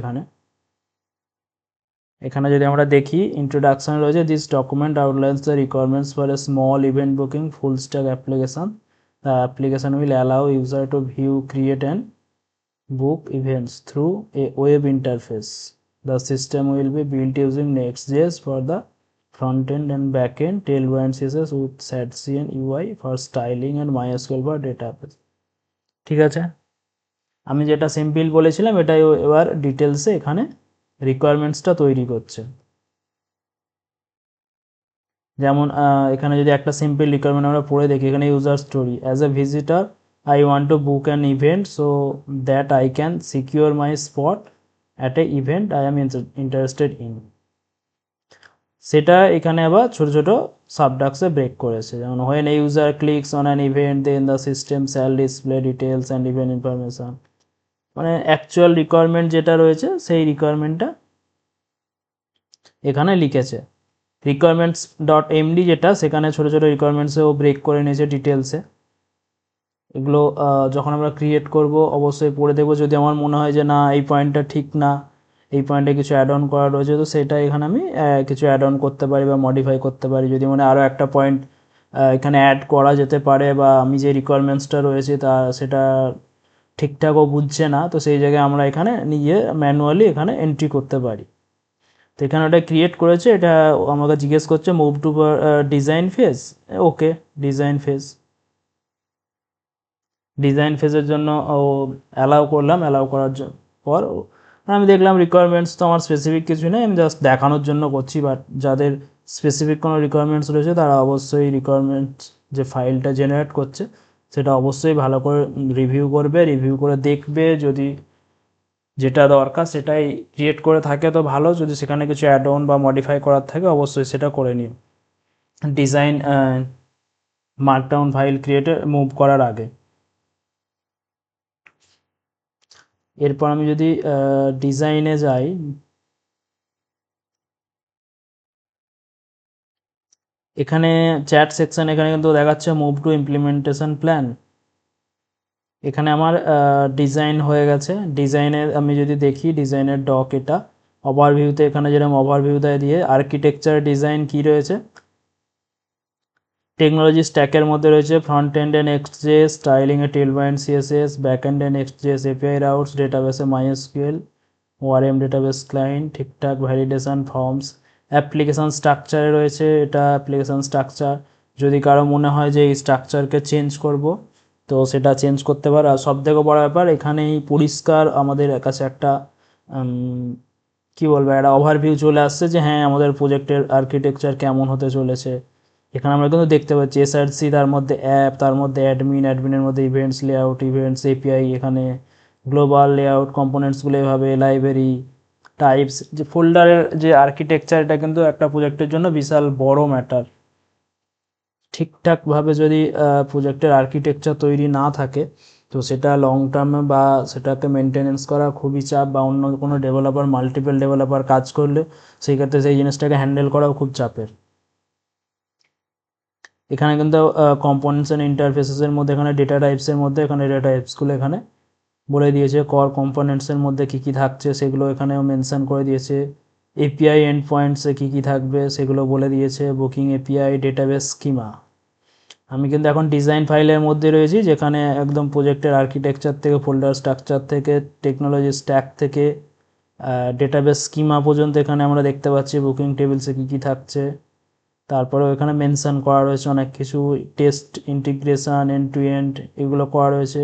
এখানে যদি আমরা দেখি, ইন্ট্রোডাকশন রয়েছে, this document outlines the requirements for a small event booking full stack application. The application will allow user to view, create and book events through a web interface. The system will be built using Next.js for the front end and back end, Tailwind CSS with SADCN UI for styling and MySQL for database. ঠিক আছে, আমি যেটা simple বলেছিলাম এটাই এবার ডিটেলসে এখানে রিকোয়ারমেন্টসটা তৈরি করছে। যেমন এখানে যদি একটা সিম্পল রিকোয়ারমেন্ট আমরা পড়ে দেখি, এখানে user story, as a visitor I want to book an event so that I can secure my spot at a event I am interested in. সেটা এখানে আবার ছোট ছোট সাবডাক্সে ব্রেক করেছে, যেমন when a user clicks on an event then the system shall display details and event information. মানে actual requirement যেটা রয়েছে সেই রিকোয়ারমেন্টটা এখানে লিখেছে। রিকোয়ারমেন্টস ডট এমডি যেটা, সেখানে ছোট ছোট রিকোয়ারমেন্টসেও ব্রেক করে নিয়েছে ডিটেলসে। এগুলো যখন আমরা ক্রিয়েট করব অবশ্যই পড়ে দেখব, যদি আমার মনে হয় যে না এই পয়েন্টটা ঠিক না, এই পয়েন্টে কিছু অ্যাড অন করা রয়েছে, তো সেটা এখানে আমি কিছু অ্যাড অন করতে পারি বা মডিফাই করতে পারি। যদি মানে আরও একটা পয়েন্ট এখানে অ্যাড করা যেতে পারে, বা আমি যে রিকোয়ারমেন্টসটা রয়েছে তা সেটা ঠিকঠাকও বুঝছে না, তো সেই জায়গায় আমরা এখানে নিজে ম্যানুয়ালি এখানে এন্ট্রি করতে পারি। তো এখানে ওটা ক্রিয়েট করেছে, এটা আমাকে জিজ্ঞেস করছে move to design phase. Okay, design phase, design ফেজের জন্য অ্যালাউ করলাম। অ্যালাউ করার পর আমি দেখলাম রিকোয়ারমেন্টস তো আমার স্পেসিফিক কিছু নেই, আমি জাস্ট দেখানোর জন্য করছি। বাট যাদের স্পেসিফিক কোনো রিকোয়ারমেন্টস রয়েছে তারা অবশ্যই রিকোয়ারমেন্টস যে ফাইলটা জেনারেট করছে সেটা অবশ্যই ভালো করে রিভিউ করবে, রিভিউ করে দেখবে, যদি যেটা দরকার সেটাই ক্রিয়েট করে থাকে তো ভালো, যদি সেখানে কিছু অ্যাড অন বা মডিফাই করার থাকে অবশ্যই সেটা করে নিও ডিজাইন মার্কডাউন ফাইল ক্রিয়েটে মুভ করার আগে। এরপর আমি যদি ডিজাইনে যাই, এখানে চ্যাট সেকশন, এখানে কিন্তু দেখাচ্ছে মুভ টু ইমপ্লিমেন্টেশন প্ল্যান। এখানে আমার ডিজাইন হয়ে গেছে। ডিজাইনের আমি যদি দেখি, ডিজাইনের ডক এটা, ওভারভিউতে এখানে যেরকম ওভারভিউ দেয় দিয়ে, আর্কিটেকচার ডিজাইন কি রয়েছে, টেকনোলজি স্ট্যাকের মধ্যে রয়েছে ফ্রন্ট এন্ড এ নেক্সট.জেএস, স্টাইলিং এ টেলওয়াইন্ড সিএসএস, ব্যাক এন্ড এ নেক্সট.জেএস এপিআই রাউটস, ডেটাবেসে মাইএসকিউএল, ওআরএম ডেটাবেস ক্লায়েন্ট, ঠিকঠাক ভ্যালিডেশন ফর্মস। অ্যাপ্লিকেশান স্ট্রাকচারে রয়েছে, এটা অ্যাপ্লিকেশান স্ট্রাকচার, যদি কারো মনে হয় যে এই স্ট্রাকচারকে চেঞ্জ করব তো সেটা চেঞ্জ করতে পারে। আর সবথেকে বড় ব্যাপার, এখানেই পরিষ্কার আমাদের কাছে একটা কি বলবো, একটা ওভারভিউ চলে আসছে যে হ্যাঁ আমাদের প্রজেক্টের আর্কিটেকচার কেমন হতে চলেছে। এখানে আমরা কিন্তু দেখতে পাচ্ছি এসআরসি, তার মধ্যে অ্যাপ, তার মধ্যে অ্যাডমিন, অ্যাডমিনের মধ্যে ইভেন্টস লেআউট, ইভেন্টস এপিআই, এখানে গ্লোবাল লেআউট কম্পোনেন্টসগুলো এভাবে, লাইব্রেরি টাইপস, যে ফোল্ডারের যে আর্কিটেকচার, এটা কিন্তু একটা প্রজেক্টের জন্য বিশাল বড় ম্যাটার। ঠিকঠাকভাবে যদি প্রজেক্টের আর্কিটেকচার তৈরি না থাকে তো সেটা লং টার্মে বা সেটাকে মেনটেনেন্স করা খুবই চাপ, বা অন্য কোনো ডেভেলপার, মাল্টিপল ডেভেলপার কাজ করলে সেই ক্ষেত্রে সেই জিনিসটাকে হ্যান্ডেল করাও খুব চাপের। এখানে কিন্তু কম্পোনেন্টস অ্যান্ড ইন্টারফেসেসের মধ্যে, এখানে ডেটা টাইপসের মধ্যে, এখানে ডেটা টাইপসগুলো এখানে বলে দিয়েছে। কর কম্পোনেন্টসের মধ্যে কী কী থাকছে সেগুলো এখানেও মেনশন করে দিয়েছে। এপিআই এন্ড পয়েন্টসে কী কী থাকবে সেগুলো বলে দিয়েছে। Booking API, database schema. আমি কিন্তু এখন ডিজাইন ফাইলের মধ্যে রয়েছি, যেখানে একদম প্রজেক্টের আর্কিটেকচার থেকে, ফোল্ডার স্ট্রাকচার থেকে, টেকনোলজি স্ট্যাক থেকে ডেটাবেস স্কিমা পর্যন্ত এখানে আমরা দেখতে পাচ্ছি। বুকিং টেবিলসে কী কী থাকছে, তারপরেও এখানে মেনশন করা রয়েছে অনেক কিছু, test integration, end to end, এগুলো করা রয়েছে।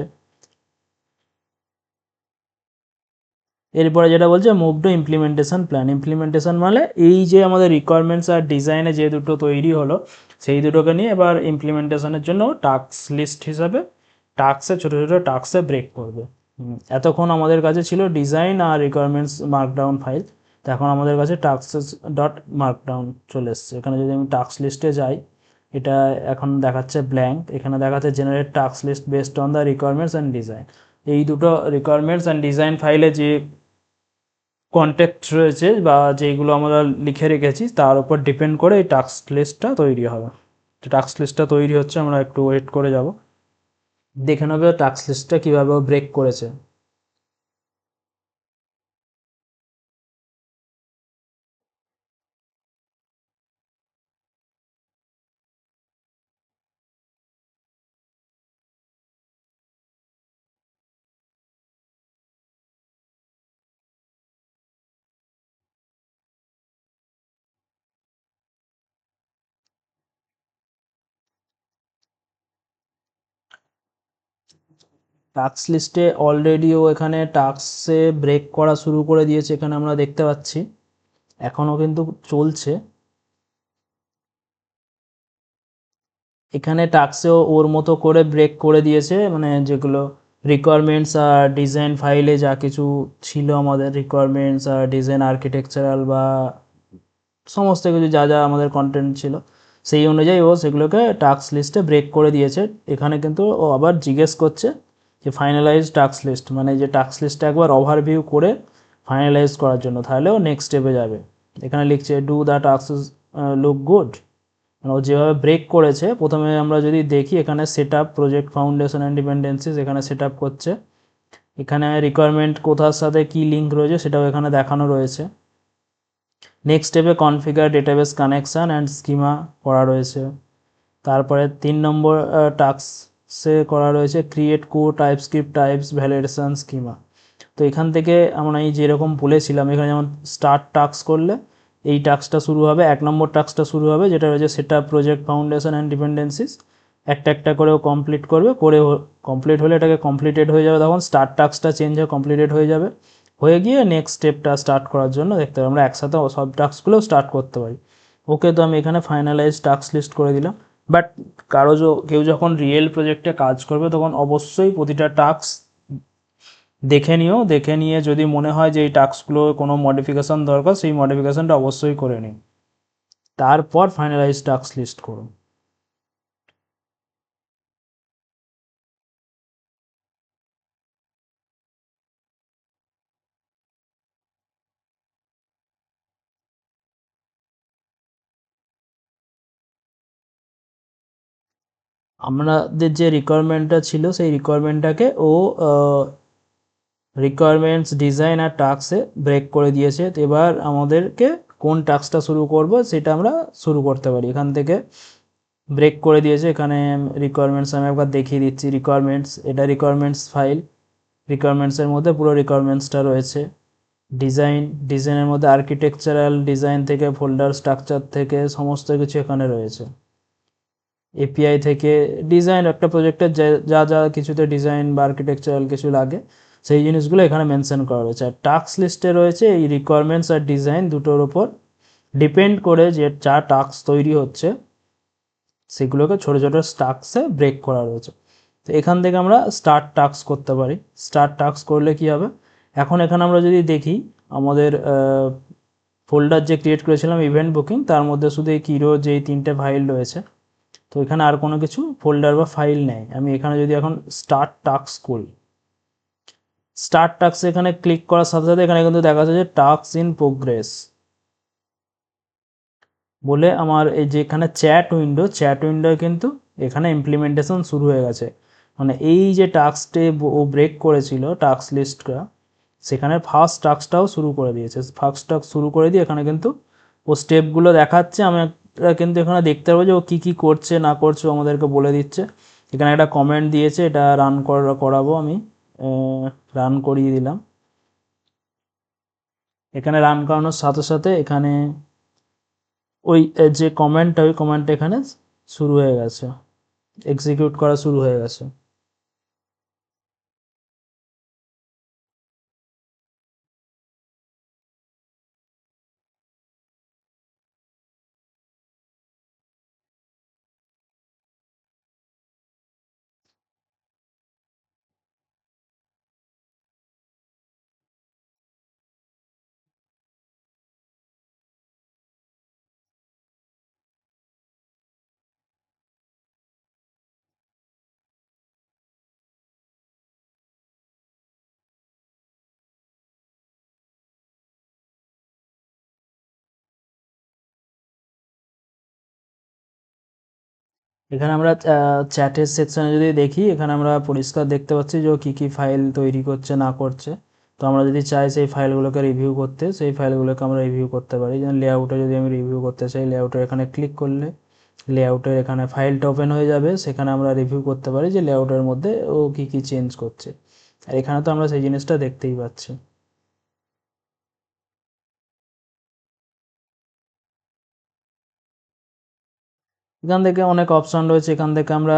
এরপরে যেটা বলছে move to implementation plan. Implementation মানে এই যে আমাদের রিকোয়ারমেন্টস আর ডিজাইনে যে দুটো তৈরি হলো সেই দুটোকে নিয়ে এবার ইমপ্লিমেন্টেশনের জন্য টাস্ক লিস্ট হিসাবে টাস্কে ছোটো ছোটো টাস্কে ব্রেক করবে। এতক্ষণ আমাদের কাছে ছিল ডিজাইন আর রিকোয়ারমেন্টস মার্কডাউন ফাইল, তো এখন আমাদের কাছে টাস্কস ডট মার্কডাউন চলে এসছে। এখানে যদি আমি টাস্ক লিস্টে যাই, এটা এখন দেখাচ্ছে ব্ল্যাঙ্ক, এখানে দেখাচ্ছে generate task list based on the requirements and design. এই দুটো রিকোয়ারমেন্টস অ্যান্ড ডিজাইন ফাইলে যে কন্টেক্ট রয়েছে বা যেগুলো আমরা লিখে রেখেছি তার উপর ডিপেন্ড করে এই টাস্ক লিস্টটা তৈরি হবে। তো টাস্ক লিস্টটা তৈরি হচ্ছে, আমরা একটু ওয়েট করে যাব, দেখে নেবে টাস্ক লিস্টটা কীভাবে ব্রেক করেছে। টাস্ক লিস্টে অলরেডিও এখানে টাস্কে ব্রেক করা শুরু করে দিয়েছে, এখানে আমরা দেখতে পাচ্ছি এখনও কিন্তু চলছে। এখানে টাস্কেও ওর মতো করে ব্রেক করে দিয়েছে, মানে যেগুলো রিকোয়ারমেন্টস আর ডিজাইন ফাইলে যা কিছু ছিল আমাদের রিকোয়ারমেন্টস আর ডিজাইন আর্কিটেকচারাল বা সমস্ত কিছু যা যা আমাদের কন্টেন্ট ছিল সেই অনুযায়ী ও সেগুলোকে টাস্ক লিস্টে ব্রেক করে দিয়েছে। এখানে কিন্তু ও আবার জিজ্ঞেস করছে যে ফাইনালাইজ টাস্ক লিস্ট, মানে যে টাস্ক লিস্টটা একবার ওভারভিউ করে ফাইনালাইজ করার জন্য, তাহলে ও নেক্সট স্টেপে যাবে। এখানে লিখছে do the task look good, মানে ও যেভাবে ব্রেক করেছে। প্রথমে আমরা যদি দেখি এখানে set up project foundation and dependencies এখানে সেট আপ করছে, এখানে রিকোয়ারমেন্ট কোথার সাথে কী লিঙ্ক রয়েছে সেটাও এখানে দেখানো রয়েছে। নেক্সট স্টেপে configure database connection and schema করা রয়েছে। তারপরে 3 নম্বর টাস্কে করা রয়েছে create core TypeScript types validation schema. তো এখান থেকে আমরা এই যেরকম বলেছিলাম, এখানে যেমন স্টার্ট টাস্ক করলে এই টাস্কটা শুরু হবে, 1 নম্বর টাস্কটা শুরু হবে যেটা রয়েছে সেটা প্রজেক্ট ফাউন্ডেশন অ্যান্ড ডিপেন্ডেন্সিস। একটা একটা করেও কমপ্লিট করবে, করে কমপ্লিট হলে এটাকে কমপ্লিটেড হয়ে যাবে, তখন স্টার্ট টাস্কটা চেঞ্জ হয়ে কমপ্লিটেড হয়ে যাবে, হয়ে গিয়ে নেক্সট স্টেপটা স্টার্ট করার জন্য দেখতে পাবো আমরা একসাথে সব টাস্কগুলোও স্টার্ট করতে পারি। ওকে, তো আমি এখানে ফাইনালাইজ টাস্ক লিস্ট করে দিলাম। বাট কেউ যখন রিয়েল প্রজেক্টে কাজ করবে তখন অবশ্যই প্রতিটা টাস্ক দেখে নিও, দেখে নিয়ে যদি মনে হয় যে এই টাস্কগুলো কোনো মডিফিকেশান দরকার সেই মডিফিকেশানটা অবশ্যই করে নিন, তারপর ফাইনালাইজ টাস্ক লিস্ট করুন। আমাদের যে রিকোয়ারমেন্টটা ছিল সেই রিকোয়ারমেন্টটাকে ও রিকোয়ারমেন্টস ডিজাইন আর টাস্কে ব্রেক করে দিয়েছে। তো এবার আমাদেরকে কোন টাস্কটা শুরু করব সেটা আমরা শুরু করতে পারি। এখান থেকে ব্রেক করে দিয়েছে, এখানে রিকোয়ারমেন্টস আমি একবার দেখিয়ে দিচ্ছি। রিকোয়ারমেন্টস, এটা রিকোয়ারমেন্টস ফাইল, রিকোয়ারমেন্টসের মধ্যে পুরো রিকোয়ারমেন্টসটা রয়েছে। ডিজাইনের মধ্যে আর্কিটেকচারাল ডিজাইন থেকে ফোল্ডার স্ট্রাকচার থেকে সমস্ত কিছু এখানে রয়েছে। এপিআই থেকে ডিজাইন, একটা প্রজেক্টের যা যা কিছুতে ডিজাইন বা আর্কিটেকচারাল কিছু লাগে সেই জিনিসগুলো এখানে মেনশন করা রয়েছে। আর টাস্ক লিস্টে রয়েছে এই রিকোয়ারমেন্টস আর ডিজাইন দুটোর ওপর ডিপেন্ড করে যে যা টাস্ক তৈরি হচ্ছে সেগুলোকে ছোটো ছোটো টাস্কে ব্রেক করা রয়েছে। তো এখান থেকে আমরা স্টার্ট টাস্ক করতে পারি। স্টার্ট টাস্ক করলে কি হবে, এখন এখানে আমরা যদি দেখি আমাদের ফোল্ডার যে ক্রিয়েট করেছিলাম ইভেন্ট বুকিং, তার মধ্যে শুধু এই কিরো যেই 3টে ফাইল রয়েছে, তো এখানে আর কোনো কিছু ফোল্ডার বা ফাইল নেই। আমি এখানে যদি এখন স্টার্ট টাস্ক করি, স্টার্ট টাস্ক এখানে ক্লিক করার সাথে সাথে এখানে কিন্তু দেখা যাচ্ছে যে টাস্ক ইন প্রোগ্রেস বলে আমার এই যে এখানে চ্যাট উইন্ডোয় কিন্তু এখানে ইমপ্লিমেন্টেশন শুরু হয়ে গেছে। মানে এই যে টাস্কটে ও ব্রেক করেছিল টাস্ক লিস্টটা, সেখানে ফার্স্ট টাস্কটাও শুরু করে দিয়েছে। ফার্স্ট টাস্ক শুরু করে দিয়ে এখানে কিন্তু ও স্টেপগুলো দেখাচ্ছে। আমরা কিন্তু এখানে দেখতে পাবো যে ও কী কী করছে না করছে আমাদেরকে বলে দিচ্ছে। এখানে একটা কমেন্ট দিয়েছে, এটা করাবো আমি, রান করিয়ে দিলাম। এখানে রান করানোর সাথে সাথে এখানে ওই যে কমেন্টটা ওই কমেন্টটা এখানে শুরু হয়ে গেছে, এক্সিকিউট করা শুরু হয়ে গেছে। এখানে আমরা চ্যাটের সেকশনে যদি দেখি, এখানে আমরা পরিষ্কার দেখতে পাচ্ছি যে ও কী কী ফাইল তৈরি করছে না করছে। তো আমরা যদি চাই সেই ফাইলগুলোকে রিভিউ করতে, সেই ফাইলগুলোকে আমরা রিভিউ করতে পারি। যেমন লেআউটে যদি আমি রিভিউ করতে চাই, লেআউটের এখানে ক্লিক করলে লেআউটের এখানে ফাইলটা ওপেন হয়ে যাবে, সেখানে আমরা রিভিউ করতে পারি যে লেআউটের মধ্যে ও কী কী চেঞ্জ করছে। আর এখানে তো আমরা সেই জিনিসটা দেখতেই পাচ্ছি। এখান থেকে অনেক অপশান রয়েছে, এখান থেকে আমরা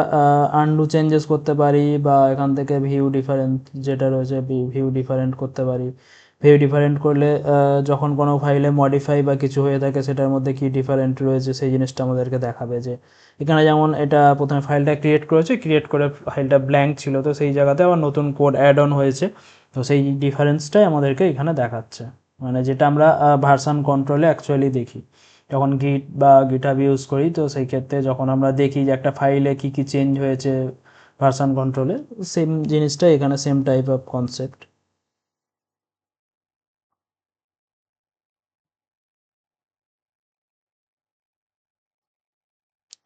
আনডু চেঞ্জেস করতে পারি, বা এখান থেকে ভিউ ডিফারেন্ট যেটা রয়েছে ভিউ ডিফারেন্ট করতে পারি। ভিউ ডিফারেন্ট করলে যখন কোনো ফাইলে মডিফাই বা কিছু হয়ে থাকে সেটার মধ্যে কি ডিফারেন্ট রয়েছে সেই জিনিসটা আমাদেরকে দেখাবে। যে এখানে যেমন এটা প্রথমে ফাইলটা ক্রিয়েট করেছে, ক্রিয়েট করে ফাইলটা ব্ল্যাঙ্ক ছিল, তো সেই জায়গাতে আবার নতুন কোড অ্যাড অন হয়েছে। তো সেই ডিফারেন্সটাই আমাদেরকে এখানে দেখাচ্ছে, মানে যেটা আমরা ভার্সান কন্ট্রোলে অ্যাকচুয়ালি দেখি। যখন গিট বা গিটহাব ইউজ করি, তো সেই ক্ষেত্রে যখন আমরা দেখি যে একটা ফাইলে কী কী চেঞ্জ হয়েছে ভার্সন কন্ট্রোলে, সেম জিনিসটা এখানে সেম টাইপ অফ কনসেপ্ট।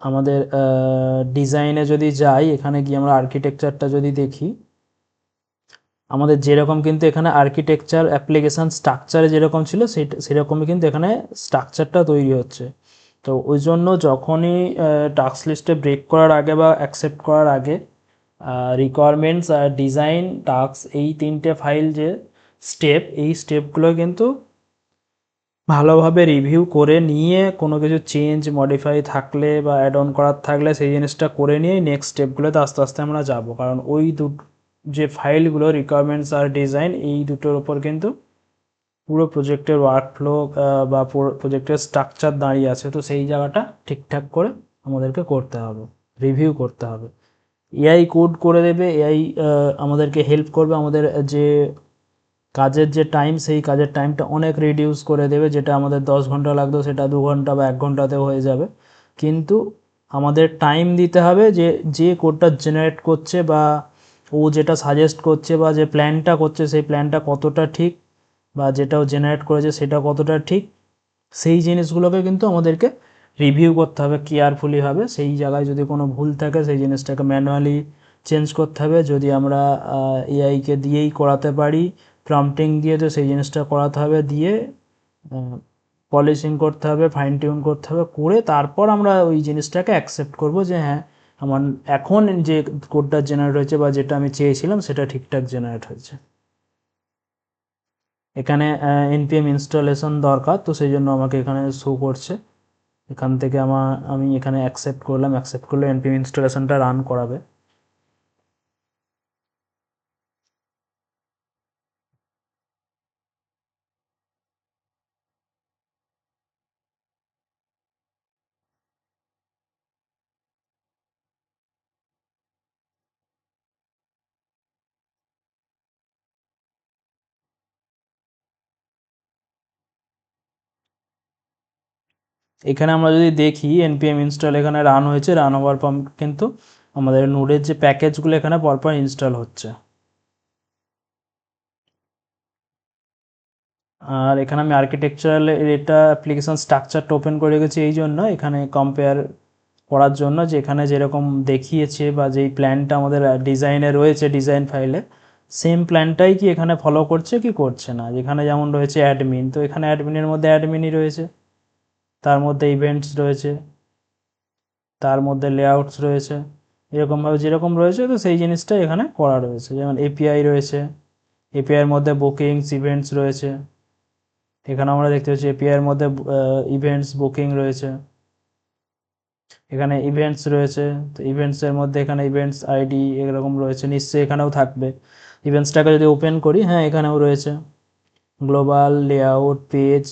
আমাদের ডিজাইনে যদি যাই, এখানে গিয়ে আমরা আর্কিটেকচারটা যদি দেখি, আমাদের যেরকম কিন্তু এখানে আর্কিটেকচার অ্যাপ্লিকেশান স্ট্রাকচারে যেরকম ছিল সেরকমই কিন্তু এখানে স্ট্রাকচারটা তৈরি হচ্ছে। তো ওই জন্য যখনই টাস্ক লিস্টে ব্রেক করার আগে বা অ্যাকসেপ্ট করার আগে রিকোয়ারমেন্টস আর ডিজাইন টাস্ক, এই তিনটে ফাইল যে স্টেপ, এই স্টেপগুলো কিন্তু ভালোভাবে রিভিউ করে নিয়ে, কোনো কিছু চেঞ্জ মডিফাই থাকলে বা অ্যাড অন করার থাকলে সেই জিনিসটা করে নিয়েই নেক্সট স্টেপগুলোতে আস্তে আস্তে আমরা যাব। কারণ ওই যে ফাইলগুলো রিকোয়ারমেন্টস আর ডিজাইন, এই দুটোর ওপর কিন্তু পুরো প্রজেক্টের ওয়ার্কফ্লো বা প্রজেক্টের স্ট্রাকচার দাঁড়িয়ে আছে। তো সেই জায়গাটা ঠিকঠাক করে আমাদেরকে করতে হবে, রিভিউ করতে হবে। এআই কোড করে দেবে, এআই আমাদেরকে হেল্প করবে, আমাদের যে কাজের যে টাইম, সেই কাজের টাইমটা অনেক রিডিউস করে দেবে। যেটা আমাদের 10 ঘন্টা লাগতো সেটা 2 ঘন্টা বা 1 ঘন্টাতেও হয়ে যাবে। কিন্তু আমাদের টাইম দিতে হবে যে যে কোডটা জেনারেট করছে বা ও যেটা সাজেস্ট করছে বা যে প্ল্যানটা করছে সেই প্ল্যানটা কতটা ঠিক, বা যেটাও জেনারেট করেছে সেটা কতটা ঠিক, সেই জিনিসগুলোকে কিন্তু আমাদেরকে রিভিউ করতে হবে কেয়ারফুলি হবে। সেই জায়গায় যদি কোনো ভুল থাকে সেই জিনিসটাকে ম্যানুয়ালি চেঞ্জ করতে হবে। যদি আমরা এআইকে দিয়েই করাতে পারি, প্রম্পটিং দিয়ে, তো সেই জিনিসটা করাতে হবে, দিয়ে পলিশিং করতে হবে, ফাইন টিউন করতে হবে, করে তারপর আমরা ওই জিনিসটাকে অ্যাকসেপ্ট করব যে হ্যাঁ, আমার এখন যে কোডটা জেনারেট হয়েছে বা যেটা আমি চেয়েছিলাম সেটা ঠিকঠাক জেনারেট হয়েছে। এখানে npm ইনস্টলেশন দরকার, তো সেই জন্য আমাকে এখানে শো করছে। এখান থেকে আমি এখানে অ্যাকসেপ্ট করলাম, অ্যাকসেপ্ট করলে npm ইনস্টলেশনটা রান করাবে। এখানে আমরা যদি দেখি npm ইনস্টল এখানে রান হয়েছে, রান হওয়ার পর কিন্তু আমাদের নোডের যে প্যাকেজগুলো এখানে পরপর ইনস্টল হচ্ছে। আর এখানে আমি আর্কিটেকচারাল এটা অ্যাপ্লিকেশন স্ট্রাকচারটা ওপেন করে রেখেছি এই জন্য, এখানে কম্পেয়ার করার জন্য যে এখানে যেরকম দেখিয়েছে বা যেই প্ল্যানটা আমাদের ডিজাইনে রয়েছে ডিজাইন ফাইলে, সেম প্ল্যানটাই কি এখানে ফলো করছে কি করছে না। যেখানে যেমন রয়েছে অ্যাডমিন, তো এখানে অ্যাডমিনের মধ্যে অ্যাডমিনই রয়েছে, তার মধ্যে ইভেন্টস রয়েছে, তার মধ্যে লেআউটস রয়েছে, এরকমভাবে যেরকম রয়েছে তো সেই জিনিসটা এখানে করা রয়েছে। যেমন এপিআই রয়েছে, এপিআইয়ের মধ্যে বুকিংস ইভেন্টস রয়েছে, এখানে আমরা দেখতে পাচ্ছি এপিআইয়ের মধ্যে ইভেন্টস বুকিং রয়েছে, এখানে ইভেন্টস রয়েছে। তো ইভেন্টসের মধ্যে এখানে ইভেন্টস আইডি এরকম রয়েছে, নিশ্চয়ই এখানেও থাকবে। ইভেন্টসটাকে যদি ওপেন করি, হ্যাঁ এখানেও রয়েছে গ্লোবাল লেআউট পেজ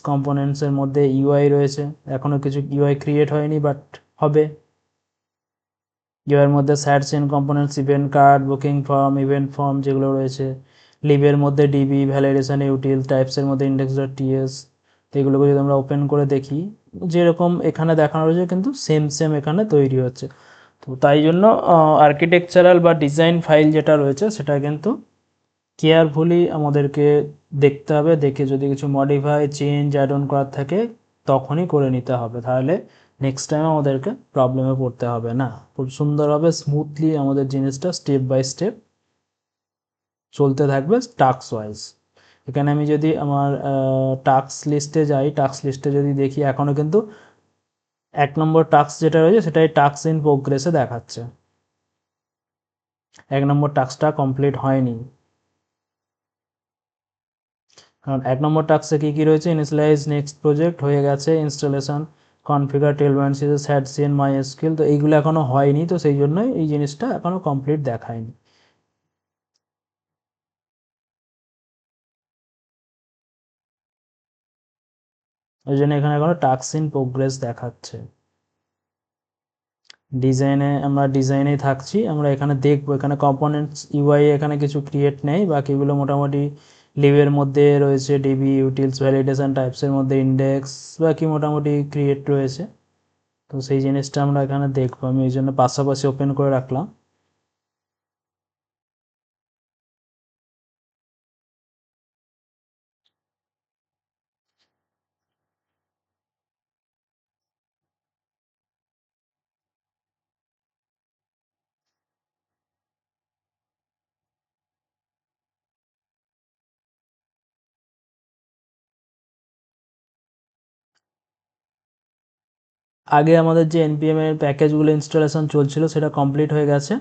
কম্পোনেন্টসের মধ্যে ইউআই রয়েছে। এখনও কিছু ইউআই ক্রিয়েট হয়নি, বাট হবে। ইউআইয়ের মধ্যে shadcn components, event card, booking form, event form যেগুলো রয়েছে, লিভের মধ্যে ডিবি, ভ্যালিডেশন ইউটিল, টাইপসের মধ্যে ইন্ডেক্স ডট টিএস। এগুলোকে যদি আমরা ওপেন করে দেখি, যেরকম এখানে দেখানো রয়েছে কিন্তু সেম সেম এখানে তৈরি হচ্ছে। তো তাই জন্য আর্কিটেকচারাল বা ডিজাইন ফাইল যেটা রয়েছে সেটা কিন্তু কেয়ারফুলি আমাদেরকে দেখতে হবে। দেখে যদি কিছু মডিফাই চেঞ্জ অ্যাড অন করার থাকে তখনই করে নিতে হবে, তাহলে নেক্সট টাইম আমাদেরকে প্রবলেমে পড়তে হবে না, খুব সুন্দরভাবে স্মুথলি আমাদের জিনিসটা স্টেপ বাই স্টেপ চলতে থাকবে টাস্ক ওয়াইজ। এখানে আমি যদি আমার টাস্ক লিস্টে যাই, টাস্ক লিস্টে যদি দেখি এখনও কিন্তু 1 নম্বর টাস্ক যেটা রয়েছে সেটাই টাস্ক ইন প্রোগ্রেসে দেখাচ্ছে, 1 নম্বর টাস্কটা কমপ্লিট হয়নি। কারণ 1 নম্বর টাস্কে কী কী রয়েছে, ইনিশিয়ালাইজ নেক্সট প্রজেক্ট হয়ে গেছে, ইনস্টলেশন কনফিগার টেলমেন্ট series had seen my skill, তো এইগুলো এখনও হয়নি, তো সেই জন্যই এই জিনিসটা এখনও কমপ্লিট দেখায়নি। ওই জন্য এখানে এখনও টাস্ক ইন প্রোগ্রেস দেখাচ্ছে। ডিজাইনে আমরা ডিজাইনেই থাকছি, আমরা এখানে দেখবো এখানে কম্পোনেন্টস ইউআই এখানে কিছু ক্রিয়েট নেই, বাকিগুলো মোটামুটি লিভের মধ্যে রয়েছে, ডিবি ইউটিলস ভ্যালিডেশন টাইপসের মধ্যে ইন্ডেক্স বাকি মোটামুটি ক্রিয়েট রয়েছে। তো সেই জিনিসটা আমরা এখানে দেখবো, আমি এই জন্য পাশাপাশি ওপেন করে রাখলাম। আগে আমাদের যে npm এর প্যাকেজগুলো ইনস্টলেশন চলছিল সেটা কমপ্লিট হয়ে গেছে।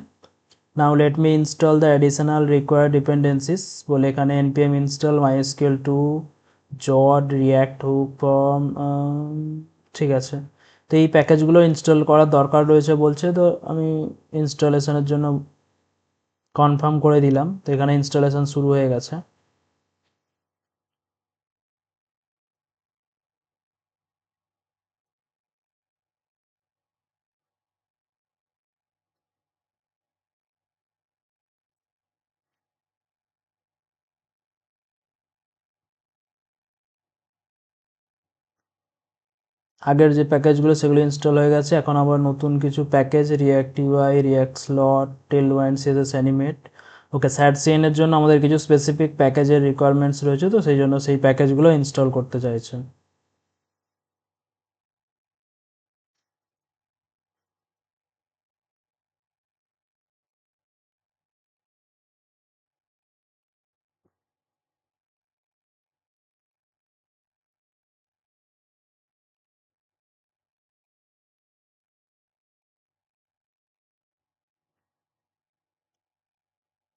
Now let me install the additional required dependencies বলে এখানে npm install mysql2 Zod React hook form, ঠিক আছে। তো এই প্যাকেজগুলো ইনস্টল করার দরকার রয়েছে বলছে, তো আমি ইনস্টলেশনের জন্য কনফার্ম করে দিলাম, তো এখানে ইনস্টলেশন শুরু হয়ে গেছে। আগের যে প্যাকেজগুলো সেগুলো ইনস্টল হয়ে গেছে, এখন আবার নতুন কিছু package React UI, React slot, Tailwind CSS animate, okay shadcn এর জন্য আমাদের কিছু স্পেসিফিক প্যাকেজের রিকোয়ারমেন্টস রয়েছে, তো সেই জন্য সেই প্যাকেজগুলো ইনস্টল করতে চাইছে।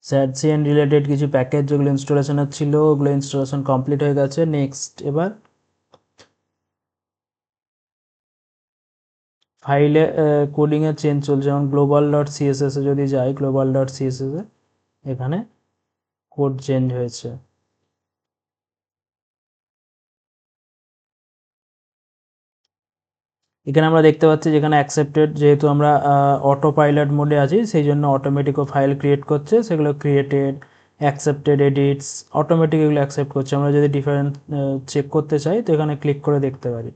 স্যাড সিএন রিলেটেড কিছু প্যাকেজ যেগুলো ইনস্টলেশনের ছিল ওগুলো ইনস্টলেশন কমপ্লিট হয়ে গেছে। নেক্সট এবার ফাইলে কোডিংয়ের চেঞ্জ চলছে, যেমন গ্লোবাল ডট সিএসএস এ যদি যাই, গ্লোবাল ডট সিএসএস এ এখানে কোড চেঞ্জ হয়েছে। এখানে আমরা দেখতে পাচ্ছি যেখানে অ্যাকসেপ্টেড, যেহেতু আমরা অটো পাইলট মোডে আছি সেই জন্য অটোমেটিকও ফাইল ক্রিয়েট করছে, সেগুলো ক্রিয়েটেড অ্যাকসেপ্টেড এডিটস অটোমেটিক এগুলো অ্যাকসেপ্ট করছে। আমরা যদি ডিফারেন্স চেক করতে চাই তো এখানে ক্লিক করে দেখতে পারি,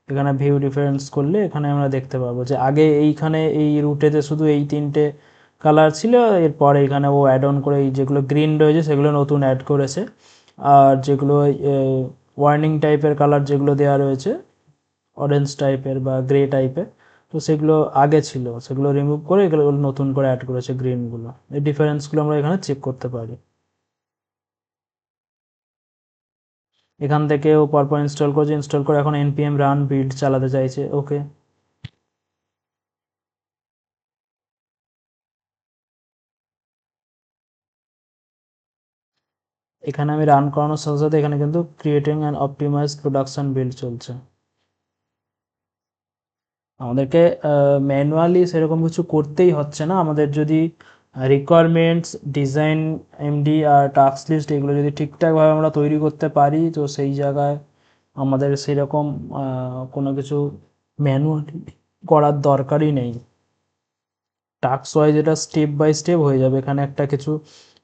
এখানে ভিউ ডিফারেন্স করলে এখানে আমরা দেখতে পাবো যে আগে এইখানে এই রুটেতে শুধু এই 3টে কালার ছিল, এরপর এখানে ও অ্যাড অন করে এই যেগুলো গ্রিন রয়েছে সেগুলো নতুন অ্যাড করেছে, আর যেগুলো ওয়ার্নিং টাইপের কালার যেগুলো দেওয়া রয়েছে অরেঞ্জ টাইপের বা গ্রে টাইপের, তো সেগুলো আগে ছিল সেগুলো রিমুভ করে এগুলো নতুন করে অ্যাড করেছে গ্রিনগুলো। এই ডিফারেন্সগুলো আমরা এখানে চেক করতে পারি। এখান থেকে ও পরপর ইনস্টল করছে, ইনস্টল করে এখন npm রান বিল্ড চালাতে চাইছে, ওকে। এখানে আমি রান করানোর সাথে সাথে এখানে কিন্তু creating and optimise production build চলছে। আমাদেরকে ম্যানুয়ালি সেরকম কিছু করতেই হচ্ছে না, আমাদের যদি রিকোয়ারমেন্টস ডিজাইন এমডি আর টাস্ক লিস্ট এগুলো যদি ঠিকঠাকভাবে আমরা তৈরি করতে পারি তো সেই জায়গায় আমাদের সেরকম কোনো কিছু ম্যানুয়ালি করার দরকারই নেই। টাস্ক ওয়াইজ এটা স্টেপ বাই স্টেপ হয়ে যাবে। এখানে একটা কিছু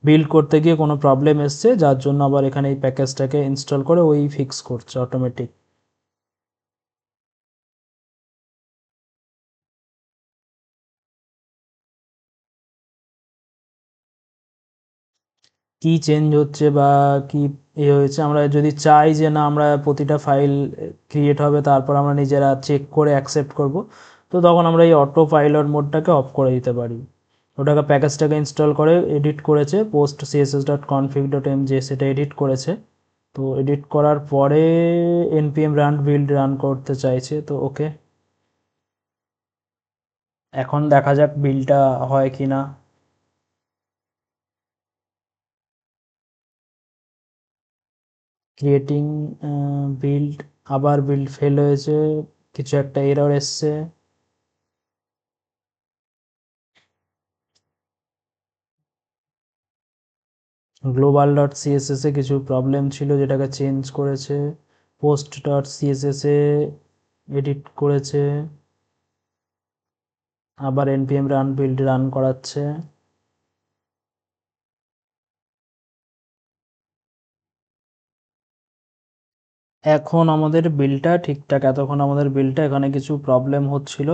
বিল্ড করতে গিয়ে কোনো প্রবলেম এসছে যার জন্য আবার এখানে এই প্যাকেজটাকে ইনস্টল করে ওই ফিক্স করছে অটোমেটিক। কি চেঞ্জ হচ্ছে বা কি হয়েছে, আমরা যদি চাই যে না আমরা প্রতিটা ফাইল ক্রিয়েট হবে তারপর আমরা নিজেরা চেক করে অ্যাকসেপ্ট করব, তো তখন আমরা এই অটো পাইলট মোডটাকে অফ করে দিতে পারি। ওটাকে প্যাকেজটাকে ইনস্টল করে এডিট করেছে, post CSS dot config dot এমজে সেটা এডিট করেছে। তো এডিট করার পরে npm রান বিল্ড রান করতে চাইছে, তো ওকে, এখন দেখা যাক বিলটা হয় কি না। ক্রিয়েটিং বিল্ড, আবার বিল্ড ফেল হয়েছে, কিছু একটা এরর এসছে। গ্লোবাল ডট সিএসএস এ কিছু প্রবলেম ছিল যেটাকে চেঞ্জ করেছে, পোস্ট ডট সিএসএস এ এডিট করেছে, আবার npm রান বিল্ড রান করাচ্ছে। এখন আমাদের বিলটা ঠিকঠাক, এতক্ষণ আমাদের বিলটা এখানে কিছু প্রবলেম হচ্ছিল,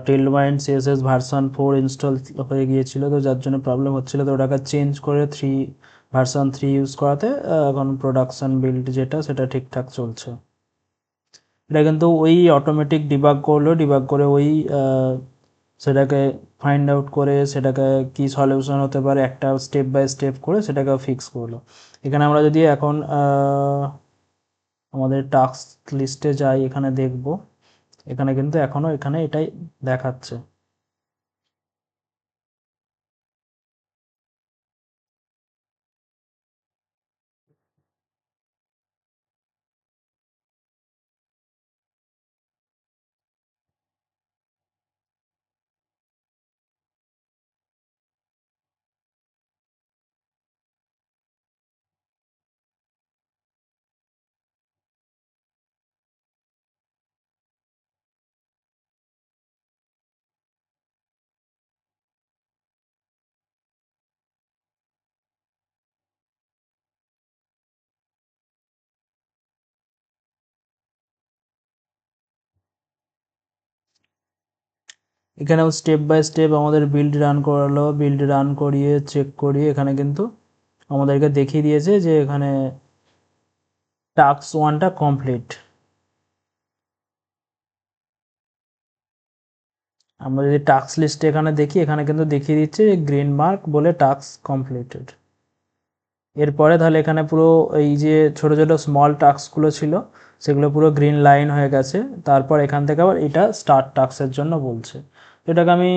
টেলমাইন্ড সিএসএস ভার্সন 4 ইনস্টল হয়ে গিয়েছিল, তো যার জন্য প্রবলেম হচ্ছিল, তো ওটাকে চেঞ্জ করে ভার্সন 3 ইউজ করাতে এখন প্রোডাকশন বিল্ড যেটা সেটা ঠিকঠাক চলছে। এটা কিন্তু ওই অটোমেটিক ডিবাগ করলো, ডিবাগ করে ওই সেটাকে ফাইন্ড আউট করে সেটাকে কি সলিউশন হতে পারে একটা স্টেপ বাই স্টেপ করে সেটাকে ফিক্স করলো। এখানে আমরা যদি এখন আমাদের টাস্ক লিস্টে যাই, এখানে দেখব, এখানে কিন্তু এখনও এখানে এটাই দেখাচ্ছে। এখানেও স্টেপ বাই স্টেপ আমাদের বিল্ড রান করালো, বিল্ড রান করিয়ে চেক করিয়ে এখানে কিন্তু আমাদেরকে দেখিয়ে দিয়েছে যে এখানে টাস্ক 1টা কমপ্লিট। আমরা যদি টাস্ক লিস্টে এখানে দেখি, এখানে কিন্তু দেখিয়ে দিচ্ছে যে গ্রিন মার্ক বলে টাস্ক কমপ্লিটেড। এরপরে তাহলে এখানে পুরো এই যে ছোট ছোট স্মল টাস্কগুলো ছিল সেগুলো পুরো গ্রিন লাইন হয়ে গেছে। তারপর এখান থেকে আবার এটা স্টার্ট টাস্কের জন্য বলছে। এটাকে আমি,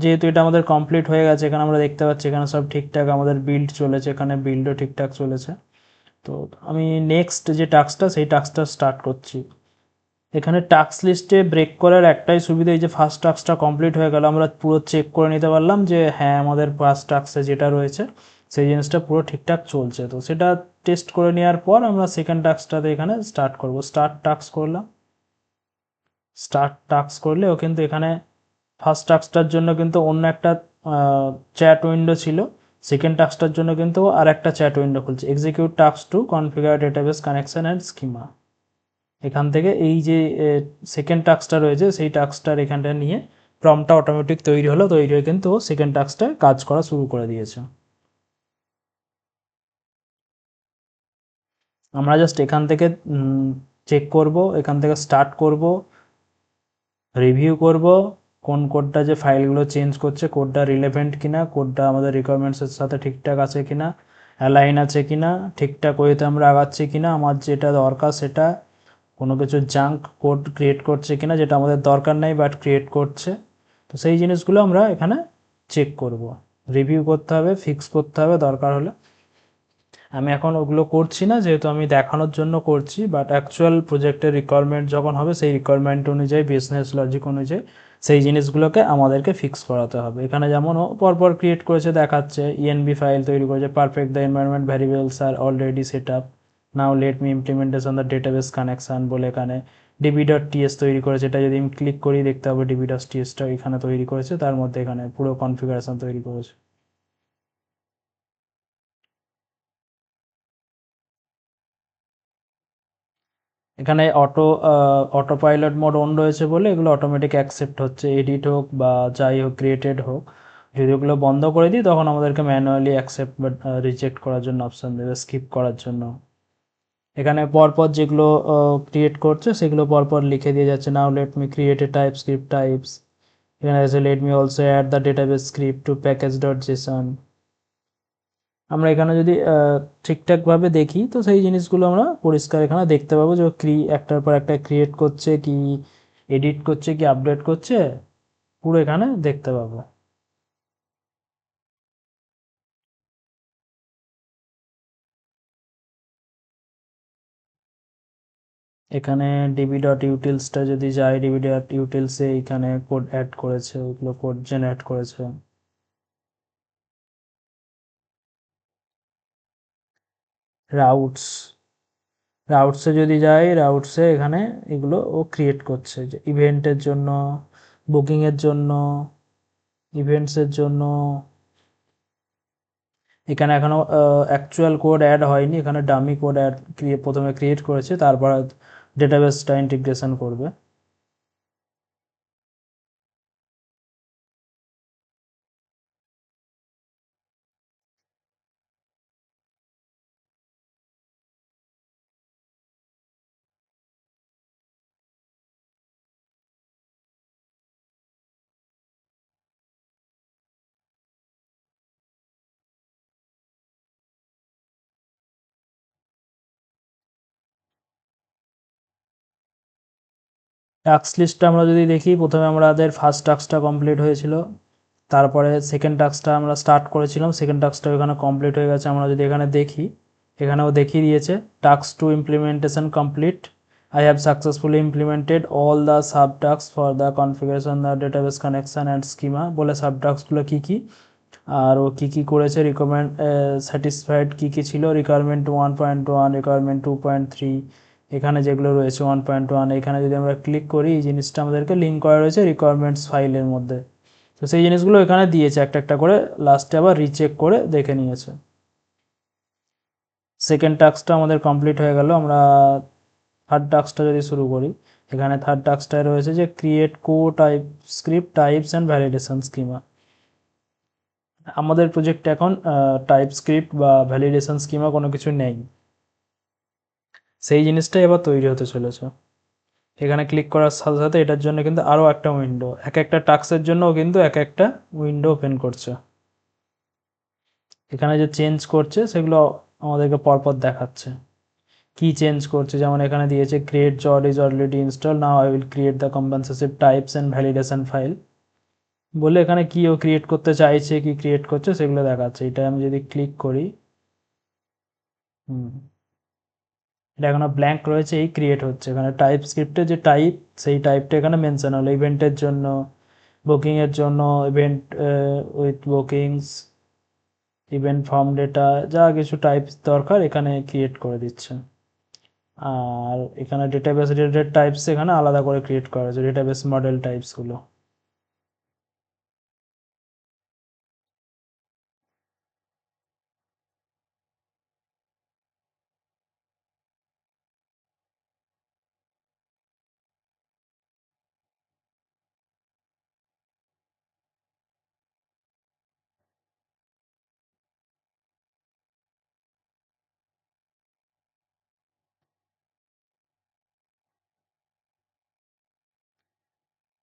যেহেতু এটা আমাদের কমপ্লিট হয়ে গেছে, এখানে আমরা দেখতে পাচ্ছি এখানে সব ঠিকঠাক আমাদের বিল্ড চলেছে, এখানে বিল্ডও ঠিকঠাক চলেছে। তো আমি নেক্সট যে টাস্কটা সেই টাস্কটা স্টার্ট করছি। এখানে টাস্ক লিস্টে ব্রেক করার একটাই সুবিধা, এই যে ফার্স্ট টাস্কটা কমপ্লিট হয়ে গেল, আমরা পুরো চেক করে নিতে পারলাম যে হ্যাঁ আমাদের ফার্স্ট টাস্কে যেটা রয়েছে সেই জিনিসটা পুরো ঠিকঠাক চলছে। তো সেটা টেস্ট করে নেওয়ার পর আমরা সেকেন্ড টাস্কটাতে এখানে স্টার্ট করব। স্টার্ট টাস্ক করলাম, স্টার্ট টাস্ক করলে ও কিন্তু এখানে ফার্স্ট টাস্কটার জন্য কিন্তু অন্য একটা চ্যাট উইন্ডো ছিল, সেকেন্ড টাস্কটার জন্য কিন্তু আর একটা চ্যাট উইন্ডো খুলছে, execute task to configure database connection and schema. এখান থেকে এই যে সেকেন্ড টাস্কটা রয়েছে সেই টাস্কটার এখানটা নিয়ে প্রম্পটটা অটোমেটিক তৈরি হলো, তৈরি হয়ে কিন্তু সেকেন্ড টাস্কটা কাজ করা শুরু করে দিয়েছে। আমরা জাস্ট এখান থেকে চেক করব, এখান থেকে স্টার্ট করব, রিভিউ করব কোন কোডটা যে ফাইলগুলো চেঞ্জ করছে কোডটা রিলেভেন্ট কিনা, কোডটা আমাদের রিকোয়ারমেন্টসের সাথে ঠিকঠাক আছে কিনা, অ্যালাইন আছে কিনা, ঠিকঠাক ওয়েতে আমরা আগাচ্ছি কিনা, আমার যেটা দরকার সেটা, কোনো কিছু জাঙ্ক কোড ক্রিয়েট করছে কিনা যেটা আমাদের দরকার নেই বাট ক্রিয়েট করছে। তো সেই জিনিসগুলো আমরা এখানে চেক করব, রিভিউ করতে হবে, ফিক্স করতে হবে দরকার হলে। আমি এখন ওগুলো করছি না যেহেতু আমি দেখানোর জন্য করছি, বাট অ্যাকচুয়াল প্রজেক্টের রিকোয়ারমেন্ট যখন হবে সেই রিকোয়ারমেন্ট অনুযায়ী, বিজনেস লজিক অনুযায়ী সেই জিনিসগুলোকে আমাদেরকে ফিক্স করাতে হবে। এখানে যেমন ও পরপর ক্রিয়েট করেছে দেখাচ্ছে, ইএনবি ফাইল তৈরি করেছে, perfect the environment variables are already set up, now let me implementation the database connection বলে এখানে ডিবি.টিএস তৈরি করেছে। এটা যদি আমি ক্লিক করি দেখতে হবে ডিবি.টিএসটা এখানে তৈরি করেছে, তার মধ্যে এখানে পুরো কনফিগারেশন তৈরি করেছে। এখানে অটো পাইলট মোড অন রয়েছে বলে এগুলো অটোমেটিক অ্যাকসেপ্ট হচ্ছে, এডিট হোক বা যাই হোক ক্রিয়েটেড হোক, যদি ওগুলো বন্ধ করে দিই তখন আমাদেরকে ম্যানুয়ালি অ্যাকসেপ্ট বা রিজেক্ট করার জন্য অপশান দেবে, স্কিপ করার জন্য। এখানে পরপর যেগুলো ক্রিয়েট করছে সেগুলো পরপর লিখে দিয়ে যাচ্ছে। Now let me create a TypeScript types. এখানে আছে let me also add the database script to package dot JSON. আমরা এখানে যদি ঠিকঠাকভাবে দেখি তো সেই জিনিসগুলো আমরা পরিষ্কার এখানে দেখতে পাবো যে একটার পর একটা ক্রিয়েট করছে কি এডিট করছে কি আপডেট করছে, পুরো এখানে দেখতে পাবো। এখানে ডিবি ডট ইউটিলসটা যদি যাই, ডিবি ডট ইউটিলসে এখানে কোড অ্যাড করেছে, ওইগুলো কোড জেনারেট করেছে। রাউটস, রাউটসে যদি যাই, রাউটসে এখানে এগুলো ও ক্রিয়েট করছে, যে ইভেন্টের জন্য, বুকিংয়ের জন্য, ইভেন্টসের জন্য। এখানে এখনো অ্যাকচুয়াল কোড অ্যাড হয়নি, এখানে ডামি কোড প্রথমে ক্রিয়েট করেছে, তারপর ডেটাবেসটা ইন্টিগ্রেশন করবে। টাস্ক লিস্টটা আমরা যদি দেখি, প্রথমে আমাদের ফার্স্ট টাস্কটা কমপ্লিট হয়েছিল, তারপরে সেকেন্ড টাস্কটা আমরা স্টার্ট করেছিলাম, সেকেন্ড টাস্কটা এখানে কমপ্লিট হয়ে গেছে। আমরা যদি এখানে দেখি, এখানেও দেখিয়ে দিয়েছে task to implementation complete, I have successfully implemented all the sub task for the configuration the database connection and schema, বলে সাব টাস্কগুলো কী কী আর ও কী কী করেছে, রিকমেন্ড স্যাটিসফাইড কী কী ছিল, রিকোয়ারমেন্ট 1.1, রিকোয়ারমেন্ট 2.3, এখানে যেগুলো রয়েছে 1.1, এখানে যদি আমরা ক্লিক করি এই জিনিসটা আমাদেরকে লিঙ্ক করা রয়েছে রিকোয়ারমেন্টস ফাইলের মধ্যে। তো সেই জিনিসগুলো এখানে দিয়েছে একটা একটা করে, লাস্টে আবার রিচেক করে দেখে নিয়েছে। সেকেন্ড টাস্কটা আমাদের কমপ্লিট হয়ে গেল। আমরা থার্ড টাস্কটা যদি শুরু করি, এখানে থার্ড টাস্কটায় রয়েছে যে create core TypeScript types and validation schema. আমাদের প্রজেক্টে এখন টাইপ স্ক্রিপ্ট বা ভ্যালিডেশন স্কিমা কোনো কিছু নেই, সেই জিনিসটাই এবার তৈরি হতে চলেছে। এখানে ক্লিক করার সাথে সাথে এটার জন্য কিন্তু আরও একটা উইন্ডো, এক একটা টাস্কের জন্যও কিন্তু এক একটা উইন্ডো ওপেন করছে। এখানে যে চেঞ্জ করছে সেগুলো আমাদেরকে পরপর দেখাচ্ছে কি চেঞ্জ করছে। যেমন এখানে দিয়েছে create job is already install, now I will create the comprehensive types and validation file, বলে এখানে কি ও ক্রিয়েট করতে চাইছে কি ক্রিয়েট করছে সেগুলো দেখাচ্ছে। এটা আমি যদি ক্লিক করি, হুম, এটা এখনো ব্ল্যাঙ্ক রয়েছে, এই ক্রিয়েট হচ্ছে। এখানে টাইপ স্ক্রিপ্টের যে টাইপ, সেই টাইপটা এখানে মেনশন হলো ইভেন্টের জন্য, বুকিংয়ের জন্য, event with bookings, event form data, যা কিছু টাইপ দরকার এখানে ক্রিয়েট করে দিচ্ছে। আর এখানে ডেটাবেস রিলেটেড টাইপস এখানে আলাদা করে ক্রিয়েট করা হয়েছে, ডেটাবেস মডেল টাইপসগুলো।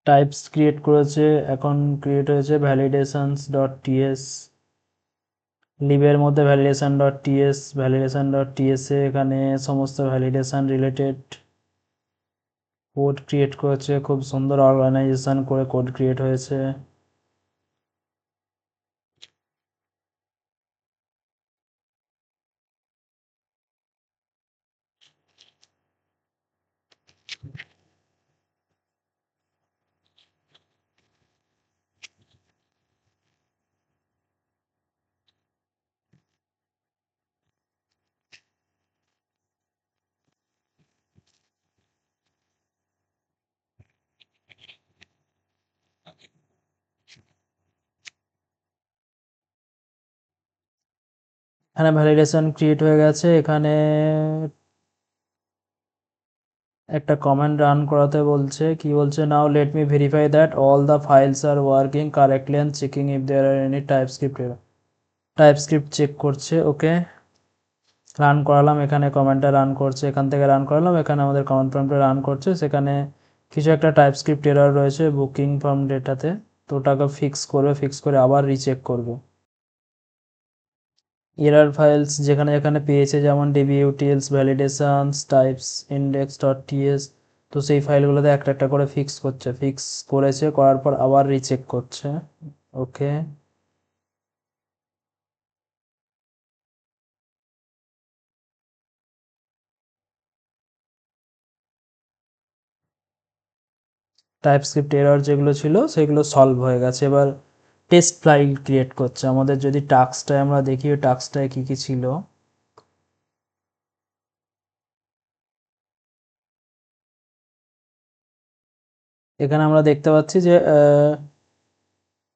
টাইপস ক্রিয়েট করেছে, এখন ক্রিয়েট হয়েছে ভ্যালিডেশনস ডট টিএস, লিভের মধ্যে validation dot TS, validation dot টিএসে এখানে সমস্ত ভ্যালিডেশন রিলেটেড কোড ক্রিয়েট করেছে, খুব সুন্দর অর্গানাইজেশন করে কোড ক্রিয়েট হয়েছে। এখানে ভ্যালিডেশন ক্রিয়েট হয়ে গেছে। এখানে একটা কমেন্ট রান করাতে বলছে, কি বলছে, now let me verify that all the files are working correctly and checking if there are any TypeScript check করছে। ওকে, রান করালাম, এখানে কমেন্টটা রান করছে, এখান থেকে রান করালাম, এখানে আমাদের কমেন্ট প্রম্পটে রান করছে, সেখানে কিছু একটা টাইপস্ক্রিপ্ট এরর রয়েছে বুকিং ফর্ম ডেটাতে, তো ওটাকে ফিক্স করে আবার রিচেক করবে। এরর ফাইলস যেখানে যেখানে পেয়েছে, যেমন DB utils, validations, types index dot TS, তো সেই ফাইলগুলোতে একটা একটা করে ফিক্স করেছে, করার পর আবার রিচেক করছে। ওকে, টাইপস্ক্রিপ্ট এরর যেগুলো ছিল সেগুলো সলভ হয়ে গেছে। এবার টেস্ট ফাইল ক্রিয়েট করছে। আমাদের যদি টাস্কটায় আমরা দেখি, ওই টাস্কটায় কী কী ছিল, এখানে আমরা দেখতে পাচ্ছি যে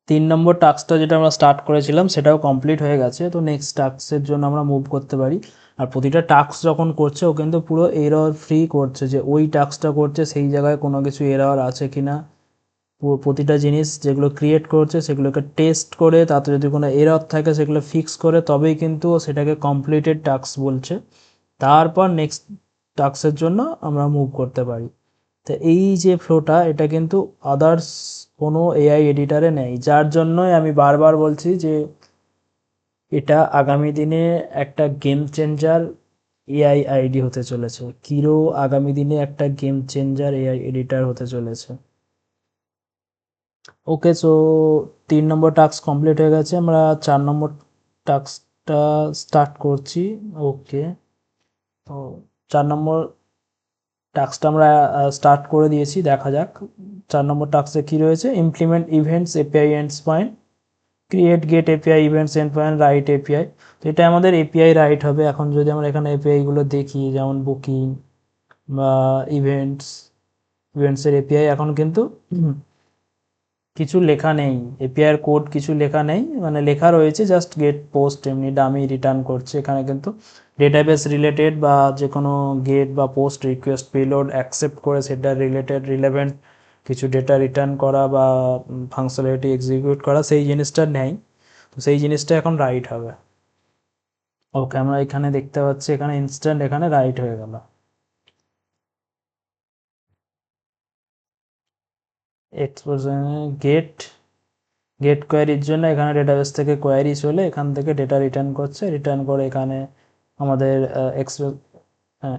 3 নম্বর টাস্কটা যেটা আমরা স্টার্ট করেছিলাম সেটাও কমপ্লিট হয়ে গেছে। তো নেক্সট টাস্কের জন্য আমরা মুভ করতে পারি। আর প্রতিটা টাস্ক যখন করছে ও কিন্তু পুরো এরর ফ্রি করছে, যে ওই টাস্কটা করছে সেই জায়গায় কোনো কিছু এরর আছে কি না, প্রতিটা জিনিস যেগুলো ক্রিয়েট করছে সেগুলোকে টেস্ট করে, তাতে যদি কোনো এরর থাকে সেগুলো ফিক্স করে, তবেই কিন্তু ও সেটাকে কমপ্লিটেড টাস্ক বলছে। তারপর নেক্সট টাস্কের জন্য আমরা মুভ করতে পারি। তো এই যে ফ্লোটা, এটা কিন্তু আদার্স কোনো এআই এডিটারে নেই, যার জন্যই আমি বারবার বলছি যে এটা আগামী দিনে একটা গেম চেঞ্জার এআই আইডি হতে চলেছে। কিরো আগামী দিনে একটা গেম চেঞ্জার এআই এডিটার হতে চলেছে। ওকে, সো 3 নম্বর টাস্ক কমপ্লিট হয়ে গেছে, আমরা 4 নম্বর টাস্কটা স্টার্ট করছি। ওকে, তো 4 নম্বর টাস্কটা আমরা স্টার্ট করে দিয়েছি, দেখা যাক 4 নম্বর টাস্কে কী রয়েছে। Implement events API endpoints, create get API events endpoint, write API. তো এটা আমাদের এপিআই রাইট হবে। এখন যদি আমরা এখানে এপিআইগুলো দেখি, যেমন বুকিং বা ইভেন্টসের এপিআই, এখন কিন্তু কিছু লেখা নেই, এপিআইয়ের কোড কিছু লেখা নেই, মানে লেখা রয়েছে জাস্ট গেট পোস্ট, এমনি ডামি রিটার্ন করছে। এখানে কিন্তু ডেটাবেস রিলেটেড বা যে কোনো গেট বা পোস্ট রিকোয়েস্ট পেলোড অ্যাকসেপ্ট করে সেটা রিলেটেড রিলেভেন্ট কিছু ডেটা রিটার্ন করা বা ফাংশনালিটি এক্সিকিউট করা, সেই জিনিসটা নেই। তো সেই জিনিসটা এখন রাইট হবে। ওকে, আমরা এখানে দেখতে পাচ্ছি এখানে ইনস্ট্যান্ট এখানে রাইট হয়ে গেল। এক্সপোজে গেট কোয়ারির জন্য এখানে ডেটাবেস থেকে কোয়ারি চলে, এখান থেকে ডেটা রিটার্ন করছে, রিটার্ন করে এখানে আমাদের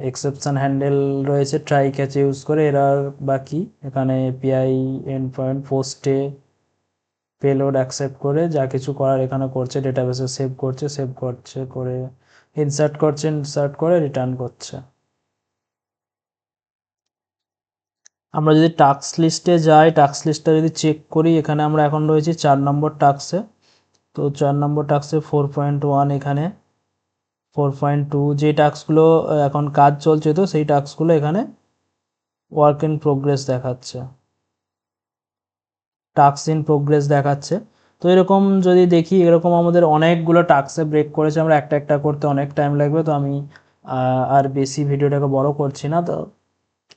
এক্সেপশন হ্যান্ডেল রয়েছে ট্রাই ক্যাচ ইউজ করে, এরার বাকি এখানে এপিআই এন্ড পয়েন্ট পোস্টে পেলোড অ্যাকসেপ্ট করে যা কিছু করার এখানে করছে, ডেটাবেসে সেভ করছে করে ইনসার্ট করে রিটার্ন করছে। আমরা যদি টাস্ক লিস্টে যাই, টাস্ক লিস্টটা যদি চেক করি, এখানে আমরা এখন রয়েছি 4 নম্বর টাস্কে। তো 4 নম্বর টাস্কে 4.1, এখানে 4.2 যে টাস্কগুলো এখন কাজ চলছে, তো সেই টাস্কগুলো এখানে ওয়ার্ক ইন প্রোগ্রেস দেখাচ্ছে, টাস্ক ইন প্রোগ্রেস দেখাচ্ছে। তো এরকম যদি দেখি, এরকম আমাদের অনেকগুলো টাস্কে ব্রেক করেছে, আমরা একটা একটা করতে অনেক টাইম লাগবে, তো আমি আর বেশি ভিডিওটাকে বড় করছি না। তো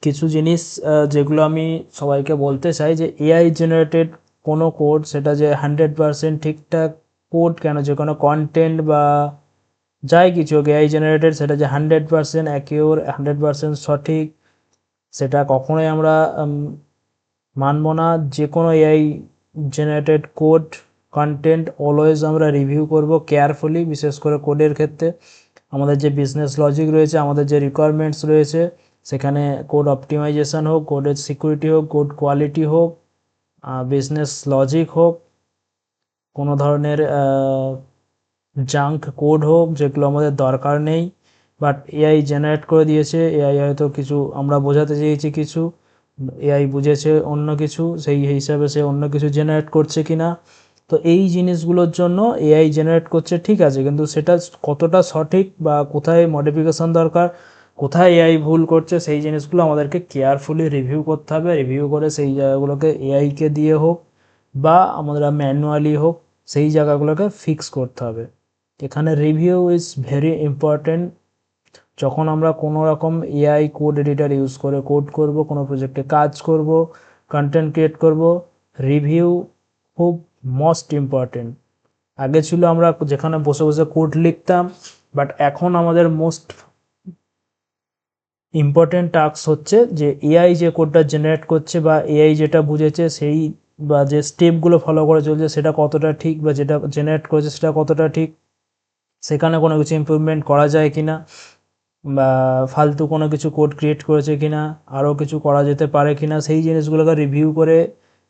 কিছু জিনিস যেগুলো আমি সবাইকে বলতে চাই, যে এআই জেনারেটেড কোনো কোড, সেটা যে 100% ঠিকঠাক কোড কেন, যে কোনো কন্টেন্ট বা যাই কিছু এআই জেনারেটেড, সেটা যে 100% অ্যাকিউর, 100% সঠিক, সেটা কখনোই আমরা মানব না। যে কোনো AI generated code content always আমরা রিভিউ করব কেয়ারফুলি, বিশেষ করে কোডের ক্ষেত্রে। আমাদের যে বিজনেস লজিক রয়েছে, আমাদের যে রিকোয়ারমেন্টস রয়েছে, সেখানে কোড অপটিমাইজেশন হোক, কোডের সিকিউরিটি হোক, কোড কোয়ালিটি হোক, বিজনেস লজিক হোক, কোনো ধরনের জাঙ্ক কোড হোক যেগুলো আমাদের দরকার নেই, বাট এআই জেনারেট করে দিয়েছে, এআই হয়তো কিছু আমরা বোঝাতে চেয়েছি কিছু, এআই বুঝেছে অন্য কিছু, সেই হিসাবে সে অন্য কিছু জেনারেট করছে কি না। তো এই জিনিসগুলোর জন্য এআই জেনারেট করছে, ঠিক আছে, কিন্তু সেটা কতটা সঠিক বা কোথায় মডিফিকেশন দরকার, কোথায় এআই ভুল করছে, সেই জিনিসগুলো আমাদেরকে কেয়ারফুলি রিভিউ করতে হবে। রিভিউ করে সেই জায়গাগুলোকে এআইকে দিয়ে হোক বা আমরা ম্যানুয়ালি হোক, সেই জায়গাগুলোকে ফিক্স করতে হবে। এখানে রিভিউ ইজ ভেরি ইম্পর্টেন্ট। যখন আমরা কোনো রকম এআই কোড এডিটর ইউজ করে কোড করব, কোনো প্রজেক্টে কাজ করব, কন্টেন্ট ক্রিয়েট করব, রিভিউ খুব মোস্ট ইম্পর্টেন্ট। আগে ছিল আমরা যেখানে বসে বসে কোড লিখতাম, বাট এখন আমাদের মোস্ট ইম্পর্টেন্ট টাস্ক হচ্ছে যে এআই যে কোডটা জেনারেট করছে বা এআই যেটা বুঝেছে সেই বা যে স্টেপগুলো ফলো করে চলছে সেটা কতটা ঠিক, বা যেটা জেনারেট করেছে সেটা কতটা ঠিক, সেখানে কোনো কিছু ইমপ্রুভমেন্ট করা যায় কি না, বা ফালতু কোনো কিছু কোড ক্রিয়েট করেছে কি না, আরও কিছু করা যেতে পারে কি না, সেই জিনিসগুলোকে রিভিউ করে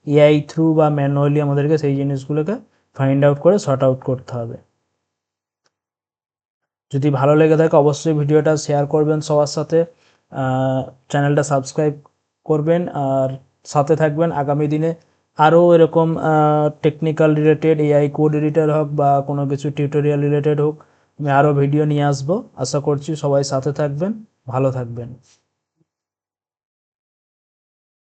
এআই থ্রু বা ম্যানুয়ালি আমাদেরকে সেই জিনিসগুলোকে ফাইন্ড আউট করে সর্ট আউট করতে হবে। যদি ভালো লেগে থাকে অবশ্যই ভিডিওটা শেয়ার করবেন সবার সাথে, চ্যানেলটা সাবস্ক্রাইব করবেন, আর সাথে থাকবেন। আগামী দিনে আরও এরকম technical related AI code editor হোক বা কোনো কিছু টিউটোরিয়াল রিলেটেড হোক, আমি আরও ভিডিও নিয়ে আসবো। আশা করছি সবাই সাথে থাকবেন, ভালো থাকবেন।